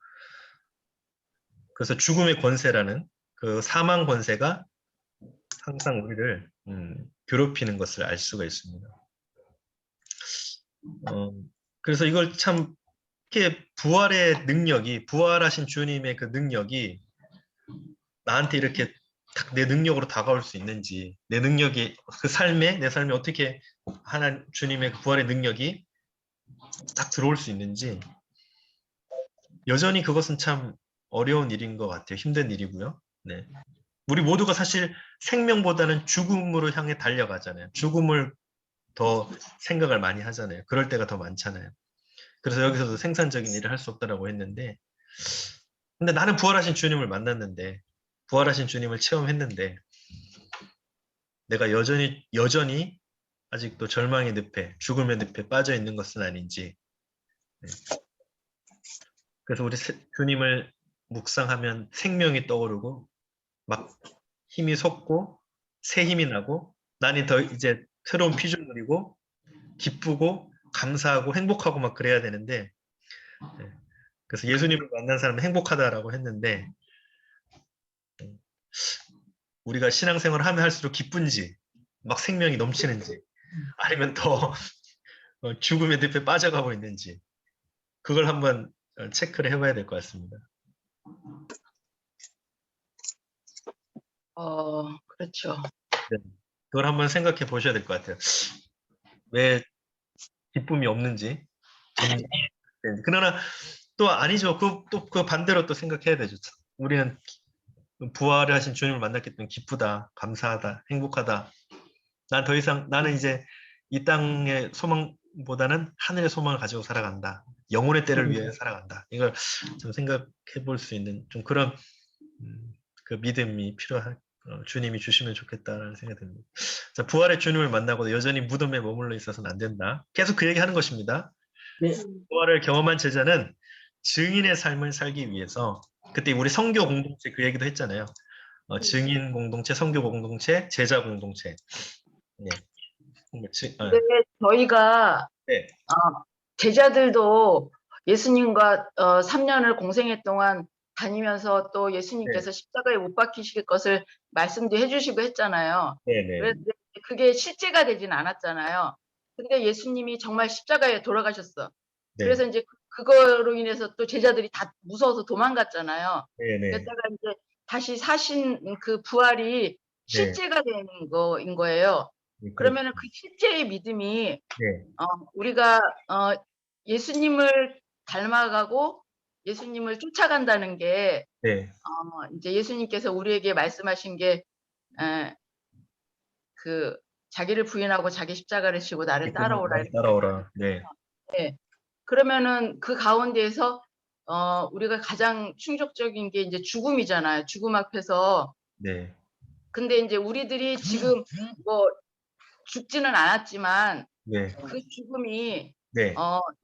S1: 그래서 죽음의 권세라는 그 사망 권세가 항상 우리를 괴롭히는 것을 알 수가 있습니다. 그래서 이걸 참 이렇게 부활의 능력이, 부활하신 주님의 그 능력이 나한테 이렇게 딱 내 능력으로 다가올 수 있는지, 내 능력이 그 내 삶에 어떻게 주님의 그 부활의 능력이 딱 들어올 수 있는지, 여전히 그것은 참 어려운 일인 것 같아요. 힘든 일이고요. 네. 우리 모두가 사실 생명보다는 죽음으로 향해 달려가잖아요. 죽음을 더 생각을 많이 하잖아요. 그럴 때가 더 많잖아요. 그래서 여기서도 생산적인 일을 할 수 없다라고 했는데, 근데 나는 부활하신 주님을 만났는데, 부활하신 주님을 체험했는데, 내가 여전히 아직도 절망의 늪에, 죽음의 늪에 빠져 있는 것은 아닌지. 네. 그래서 우리 주님을 묵상하면 생명이 떠오르고, 막 힘이 솟고, 새 힘이 나고, 나는 더 이제 새로운 피조물이고, 기쁘고, 감사하고, 행복하고 막 그래야 되는데, 네. 그래서 예수님을 만난 사람은 행복하다라고 했는데, 우리가 신앙생활을 하면 할수록 기쁜지, 막 생명이 넘치는지, 아니면 더 죽음의 늪에 빠져가고 있는지, 그걸 한번 체크를 해봐야 될 것 같습니다.
S6: 그렇죠.
S1: 네. 그걸 한번 생각해 보셔야 될 것 같아요. 왜 기쁨이 없는지. 그러나 또 아니죠. 그 반대로 또 생각해야 되죠. 우리는 부활을 하신 주님을 만났기 때문에 기쁘다, 감사하다, 행복하다. 나는 이제 이 땅의 소망보다는 하늘의 소망을 가지고 살아간다. 영혼의 때를 위해 살아간다. 이걸 좀 생각해 볼 수 있는 좀 그런 그 믿음이 필요한 주님이 주시면 좋겠다라는 생각이 듭니다. 자, 부활의 주님을 만나고도 여전히 무덤에 머물러 있어서는 안 된다. 계속 그 얘기하는 것입니다.
S6: 네.
S1: 부활을 경험한 제자는 증인의 삶을 살기 위해서, 그때 우리 선교 공동체 그 얘기도 했잖아요. 증인 공동체, 선교 공동체, 제자 공동체. 네.
S6: 근데 저희가
S1: 네.
S6: 제자들도 예수님과 3년을 공생애 동안 다니면서 또 예수님께서 십자가에 못 박히실 것을 말씀도 해주시고 했잖아요.
S1: 네네.
S6: 그래서 그게 실제가 되진 않았잖아요. 근데 예수님이 정말 십자가에 돌아가셨어.
S1: 네.
S6: 그래서 이제 그거로 인해서 또 제자들이 다 무서워서 도망갔잖아요.
S1: 네네.
S6: 그랬다가 이제 다시 사신 그 부활이 실제가 되는 거인 거예요. 그러면은 그 실제의 믿음이
S1: 네.
S6: 우리가 예수님을 닮아가고 예수님을 쫓아간다는 게
S1: 네.
S6: 이제 예수님께서 우리에게 말씀하신 게 그 자기를 부인하고 자기 십자가를 지고 나를 따라오라.
S1: 따라오라. 네.
S6: 네. 그러면은 그 가운데에서 우리가 가장 충격적인 게 이제 죽음이잖아요. 죽음 앞에서.
S1: 네.
S6: 근데 이제 우리들이 지금 뭐 죽지는 않았지만
S1: 네.
S6: 그 죽음이
S1: 네.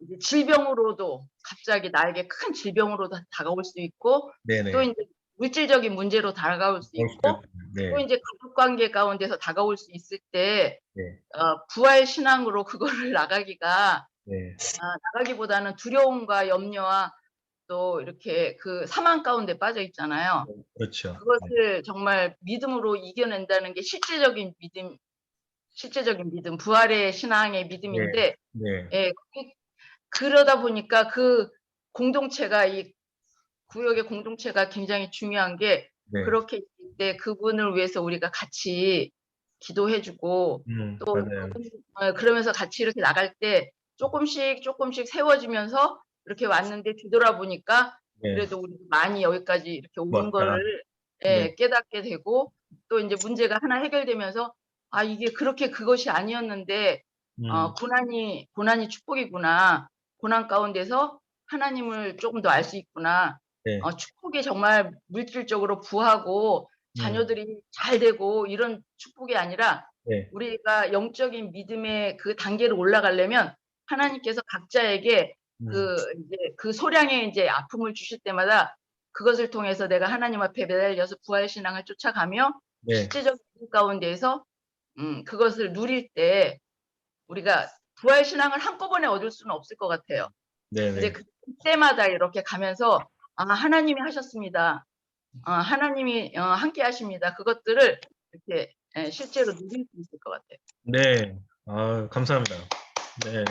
S6: 이제 질병으로도 갑자기 나에게 큰 질병으로도 다가올 수 있고
S1: 네네.
S6: 또 이제 물질적인 문제로 다가올 수 있고
S1: 네.
S6: 또 이제 가족 관계 가운데서 다가올 수 있을 때
S1: 네.
S6: 부활 신앙으로 그거를 나가기가
S1: 네.
S6: 나가기보다는 두려움과 염려와 또 이렇게 그 사망 가운데 빠져 있잖아요.
S1: 그렇죠.
S6: 그것을 정말 믿음으로 이겨낸다는 게 실제적인 믿음, 부활의 신앙의 믿음인데,
S1: 네.
S6: 예, 그러다 보니까 그 공동체가 이 구역의 공동체가 굉장히 중요한 게
S1: 네.
S6: 그렇게 있을 때 그분을 위해서 우리가 같이 기도해주고 또
S1: 맞아요.
S6: 그러면서 같이 이렇게 나갈 때 조금씩 세워지면서 이렇게 왔는데 뒤돌아보니까
S1: 네.
S6: 그래도 우리 많이 여기까지 이렇게 온
S1: 맞다.
S6: 거를
S1: 네.
S6: 깨닫게 되고 또 이제 문제가 하나 해결되면서 아 이게 그렇게 그것이 아니었는데 고난이 축복이구나. 고난 가운데서 하나님을 조금 더 알 수 있구나.
S1: 네.
S6: 축복이 정말 물질적으로 부하고 자녀들이 잘 되고 이런 축복이 아니라
S1: 네.
S6: 우리가 영적인 믿음의 그 단계를 올라가려면 하나님께서 각자에게 그 소량의 이제 아픔을 주실 때마다 그것을 통해서 내가 하나님 앞에 매달려서 부활 신앙을 쫓아가며
S1: 네.
S6: 실제적인 믿음 가운데에서 그것을 누릴 때 우리가 부활 신앙을 한꺼번에 얻을 수는 없을 것 같아요.
S1: 네네.
S6: 이제 그때마다 이렇게 가면서 하나님이 하셨습니다. 하나님이 함께 하십니다. 그것들을 이렇게 실제로 누릴 수 있을 것 같아요.
S1: 네. 감사합니다. 네.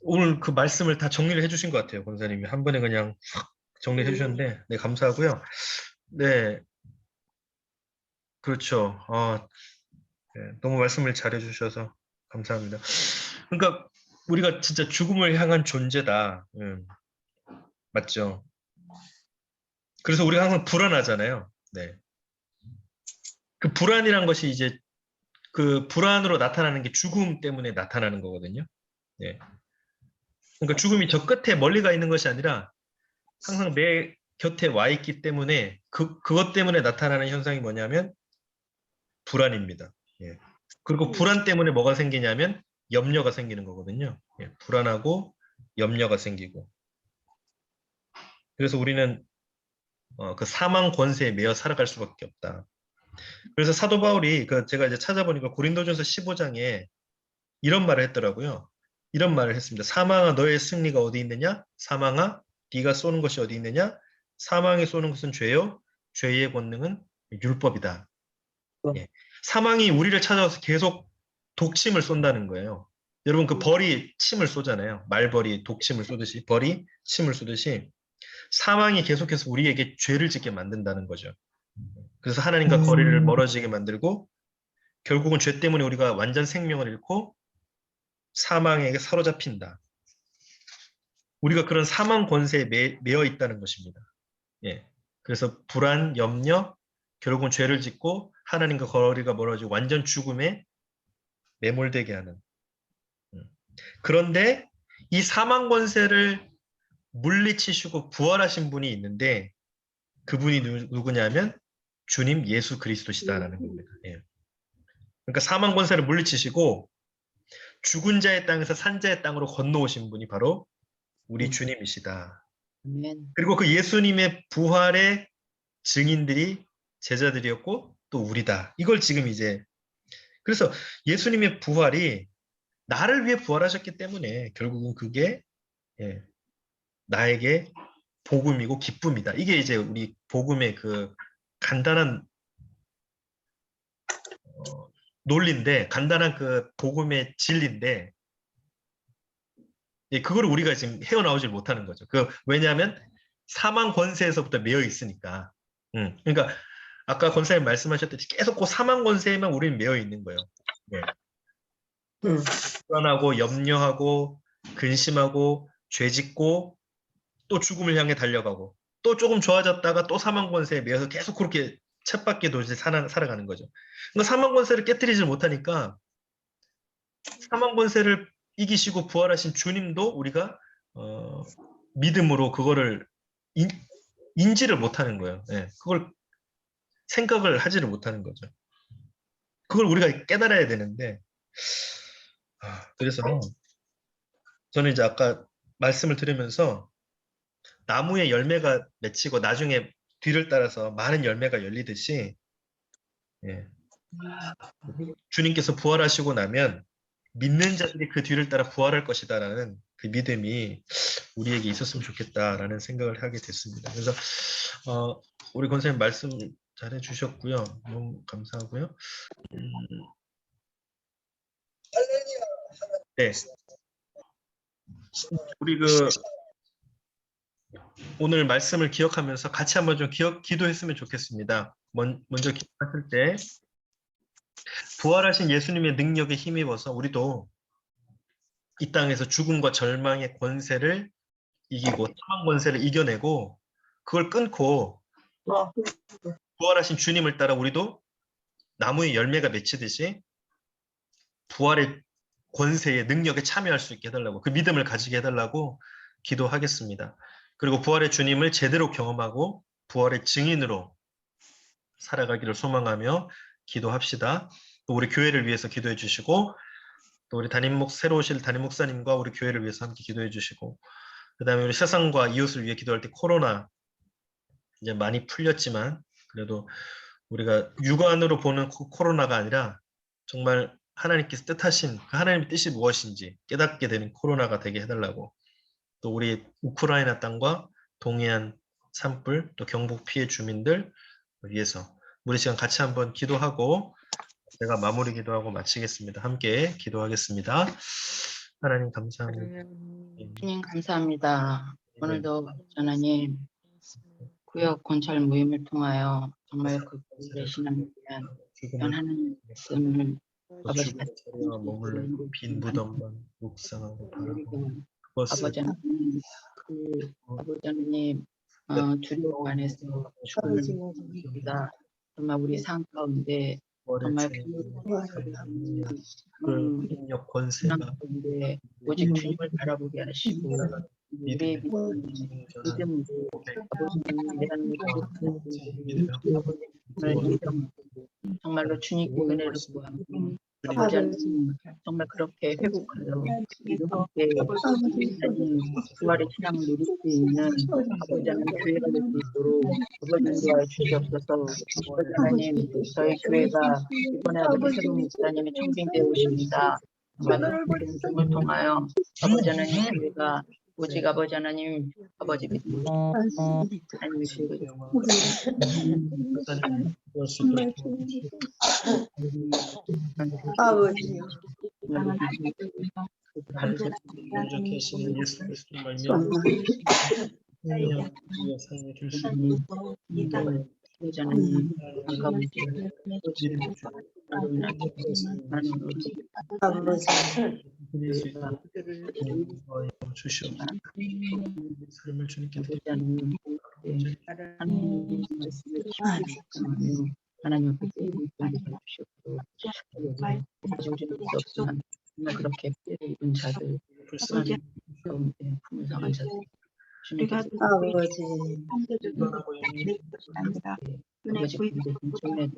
S1: 오늘 그 말씀을 다 정리를 해주신 것 같아요, 권사님이. 한 번에 그냥 확 정리해 주셨는데, 네, 감사하고요. 네, 그렇죠. 네, 너무 말씀을 잘해 주셔서 감사합니다. 그러니까 우리가 진짜 죽음을 향한 존재다. 맞죠? 그래서 우리가 항상 불안하잖아요. 네. 그 불안이란 것이 이제 그 불안으로 나타나는 게 죽음 때문에 나타나는 거거든요. 네. 그러니까 죽음이 저 끝에 멀리 가 있는 것이 아니라 항상 내 곁에 와 있기 때문에 그것 때문에 나타나는 현상이 뭐냐면 불안입니다. 예. 그리고 불안 때문에 뭐가 생기냐면 염려가 생기는 거거든요. 예. 불안하고 염려가 생기고. 그래서 우리는 그 사망 권세에 매여 살아갈 수밖에 없다. 그래서 사도 바울이 제가 이제 찾아보니까 고린도전서 15장에 이런 말을 했더라고요. 이런 말을 했습니다. 사망아 너의 승리가 어디 있느냐? 사망아 네가 쏘는 것이 어디 있느냐? 사망이 쏘는 것은 죄요. 죄의 권능은 율법이다. 예. 사망이 우리를 찾아와서 계속 독침을 쏜다는 거예요. 여러분 그 벌이 침을 쏘잖아요. 말벌이 독침을 쏘듯이 벌이 침을 쏘듯이 사망이 계속해서 우리에게 죄를 짓게 만든다는 거죠. 그래서 하나님과 거리를 멀어지게 만들고 결국은 죄 때문에 우리가 완전 생명을 잃고 사망에게 사로잡힌다. 우리가 그런 사망 권세에 매여 있다는 것입니다. 예. 그래서 불안, 염려, 결국은 죄를 짓고 하나님과 거리가 멀어지고 완전 죽음에 매몰되게 하는. 그런데 이 사망 권세를 물리치시고 부활하신 분이 있는데 그분이 누구냐면 주님 예수 그리스도시다라는 겁니다. 예. 그러니까 사망 권세를 물리치시고 죽은 자의 땅에서 산 자의 땅으로 건너오신 분이 바로 우리 주님이시다.
S2: 아멘.
S1: 그리고 그 예수님의 부활의 증인들이 제자들이었고 또 우리다. 이걸 지금 이제 그래서 예수님의 부활이 나를 위해 부활하셨기 때문에 결국은 그게 나에게 복음이고 기쁨이다. 이게 이제 우리 복음의 그 간단한 논리인데 간단한 그 복음의 진리인데 그걸 우리가 지금 헤어나오질 못하는 거죠. 왜냐하면 사망 권세에서부터 매여 있으니까. 그러니까 아까 권사님 말씀하셨듯이 계속 그 사망 권세에만 우리는 매여 있는 거예요. 네. 불안하고 염려하고 근심하고 죄짓고 또 죽음을 향해 달려가고 또 조금 좋아졌다가 또 사망 권세에 매여서 계속 그렇게 쳇바퀴 돌듯이 살아가는 거죠. 그러니까 사망 권세를 깨뜨리지 못하니까 사망 권세를 이기시고 부활하신 주님도 우리가 믿음으로 그거를 인지를 못하는 거예요. 네, 그걸 생각을 하지를 못하는 거죠. 그걸 우리가 깨달아야 되는데 그래서 저는 이제 아까 말씀을 들으면서 나무에 열매가 맺히고 나중에 뒤를 따라서 많은 열매가 열리듯이 주님께서 부활하시고 나면 믿는 자들이 그 뒤를 따라 부활할 것이다라는 그 믿음이 우리에게 있었으면 좋겠다라는 생각을 하게 됐습니다. 그래서 우리 권사님 말씀 잘해 주셨고요. 너무 감사하고요. 네. 우리 오늘 말씀을 기억하면서 같이 한번 좀 기도했으면 좋겠습니다. 먼저 기도하실 때 부활하신 예수님의 능력에 힘입어서 우리도 이 땅에서 죽음과 절망의 권세를 이기고 사망 권세를 이겨내고 그걸 끊고 부활하신 주님을 따라 우리도 나무에 열매가 맺히듯이 부활의 권세의 능력에 참여할 수 있게 해달라고 그 믿음을 가지게 해달라고 기도하겠습니다. 그리고 부활의 주님을 제대로 경험하고 부활의 증인으로 살아가기를 소망하며 기도합시다. 또 우리 교회를 위해서 기도해 주시고 또 우리 새로 오실 담임 목사님과 우리 교회를 위해서 함께 기도해 주시고 그 다음에 우리 세상과 이웃을 위해 기도할 때 코로나 이제 많이 풀렸지만 그래도 우리가 육안으로 보는 코로나가 아니라 정말 하나님께서 뜻하신 그 하나님의 뜻이 무엇인지 깨닫게 되는 코로나가 되게 해달라고 또 우리 우크라이나 땅과 동해안 산불 또 경북 피해 주민들 위해서 우리 시간 같이 한번 기도하고 제가 마무리 기도하고 마치겠습니다. 함께 기도하겠습니다. 하나님 감사합니다.
S6: 주님 감사합니다. 오늘도 하나님 구역 건설 모임을 통하여 정말 그 교회의 신앙에 대한 귀한 하나님 말씀을 아버지
S1: 자리와 머물러 빈 무덤만 묵상하고 바라보고
S6: 아버지 하나님 아버지 하나님 주님 안에서 죽음을 믿습니다. 정말 우리 삶 가운데 정말
S1: 그 능력 권세가
S6: 가운데 오직 주님을 바라보게 하시고 우리의 믿음으로 아버지 하나님 정말로 주님께 은혜를 구하고 아버지 하나님 정말 그렇게 회복하여 이렇게 하나님 부활의 신앙을 누릴 수 있는 아버지 하나님 교회가 될 수 있도록 아버지 인도하여 주시옵소서. 아버지 하나님 저희 교회가 이번에 아버지 새로운 목사님이 청빙되어 오십니다. 정말 그 공동을 통하여 아버지 하나님 교회가 오직 아버지 하나님 아버지 믿고 하나님의
S3: 아버지
S1: 계시는 예수 그리스도 말미암아 삶을 줄수 있는
S6: 아버지 하나님 반가운
S1: 드릴 수 있도록 주시옵소서. 삶을 주님께
S6: 하나님 말씀을 지키시고 하나님 앞에 주시옵소서. 없지만 정말 그렇게 피해를 입은 자들
S1: 불쌍히
S6: 가운데 품을 상한 자들 주님께서
S3: 아버지
S6: 아버지 가운데 동정해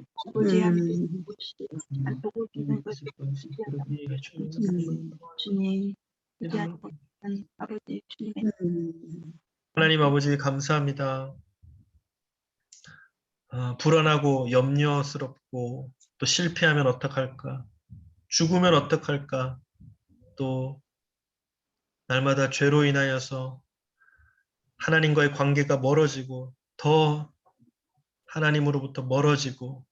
S7: 주님, 아버지 주님의
S1: 하나님 아버지 감사합니다. 불안하고 염려스럽고 또 실패하면 어떡할까? 죽으면 어떡할까? 또 날마다 죄로 인하여서 하나님과의 관계가 멀어지고 더 하나님으로부터 멀어지고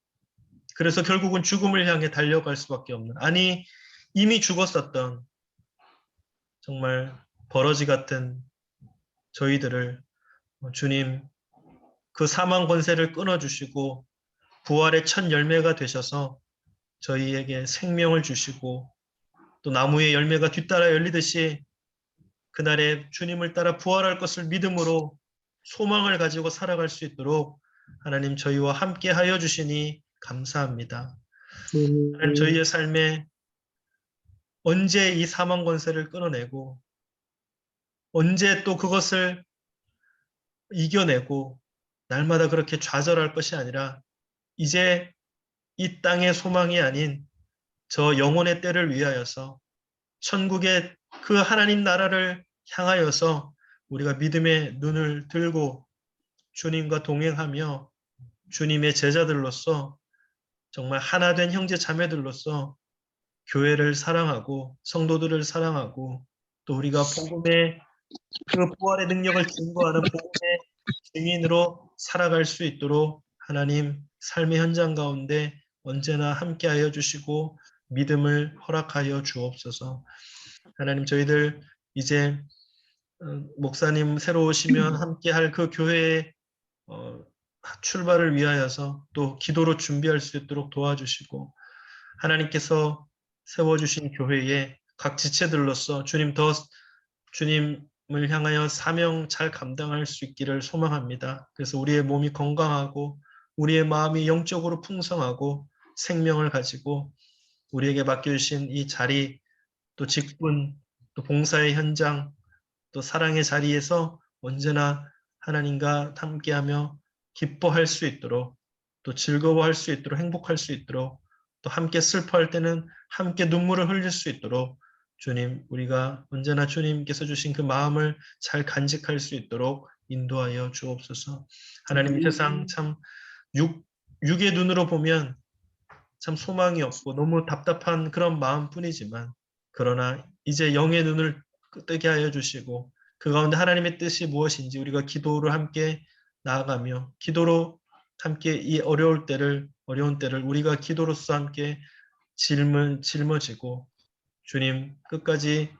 S1: 그래서 결국은 죽음을 향해 달려갈 수밖에 없는 아니 이미 죽었었던 정말 버러지 같은 저희들을 주님 그 사망 권세를 끊어주시고 부활의 첫 열매가 되셔서 저희에게 생명을 주시고 또 나무의 열매가 뒤따라 열리듯이 그날에 주님을 따라 부활할 것을 믿음으로 소망을 가지고 살아갈 수 있도록 하나님 저희와 함께 하여 주시니 감사합니다. 하나님 저희의 삶에 언제 이 사망 권세를 끊어내고 언제 또 그것을 이겨내고 날마다 그렇게 좌절할 것이 아니라 이제 이 땅의 소망이 아닌 저 영혼의 때를 위하여서 천국의 그 하나님 나라를 향하여서 우리가 믿음의 눈을 들고 주님과 동행하며 주님의 제자들로서 정말 하나 된 형제 자매들로서 교회를 사랑하고 성도들을 사랑하고 또 우리가 복음의 그 부활의 능력을 증거하는 복음의 증인으로 살아갈 수 있도록 하나님 삶의 현장 가운데 언제나 함께하여 주시고 믿음을 허락하여 주옵소서. 하나님 저희들 이제 목사님 새로 오시면 함께할 그 교회의 출발을 위하여서 또 기도로 준비할 수 있도록 도와주시고 하나님께서 세워주신 교회의 각 지체들로서 주님을 향하여 사명 잘 감당할 수 있기를 소망합니다. 그래서 우리의 몸이 건강하고 우리의 마음이 영적으로 풍성하고 생명을 가지고 우리에게 맡겨주신 이 자리 또 직분 또 봉사의 현장 또 사랑의 자리에서 언제나 하나님과 함께하며 기뻐할 수 있도록 또 즐거워할 수 있도록 행복할 수 있도록 또 함께 슬퍼할 때는 함께 눈물을 흘릴 수 있도록 주님 우리가 언제나 주님께서 주신 그 마음을 잘 간직할 수 있도록 인도하여 주옵소서. 하나님 세상 참 육의 눈으로 보면 참 소망이 없고 너무 답답한 그런 마음뿐이지만 그러나 이제 영의 눈을 뜨게 하여 주시고 그 가운데 하나님의 뜻이 무엇인지 우리가 기도로 함께 나아가며 기도로 함께 이 어려운 때를 우리가 기도로서 함께 짊어지고 주님 끝까지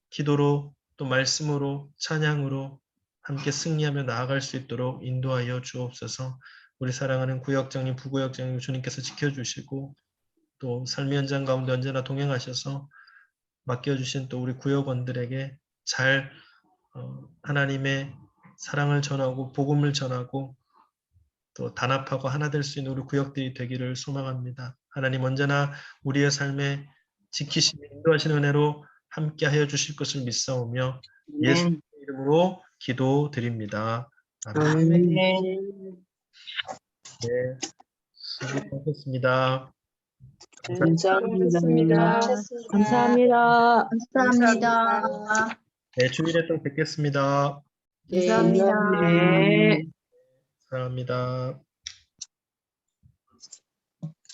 S1: 기도로 또 말씀으로 찬양으로 함께 승리하며 나아갈 수 있도록 인도하여 주옵소서. 우리 사랑하는 구역장님, 부구역장님 주님께서 지켜주시고 또 삶의 현장 가운데 언제나 동행하셔서 맡겨주신 또 우리 구역원들에게 잘 하나님의 사랑을 전하고 복음을 전하고 또 단합하고 하나 될 수 있는 우리 구역들이 되기를 소망합니다. 하나님 언제나 우리의 삶에 지키시며 인도하시는 은혜로 함께 하여 주실 것을 믿사오며 예수님의 이름으로 기도드립니다. 아멘. 네, 수고하셨습니다.
S4: 감사합니다.
S7: 감사합니다.
S2: 감사합니다.
S1: 네, 주일에 또 뵙겠습니다.
S2: 감사합니다.
S4: 네.
S1: 사랑합니다.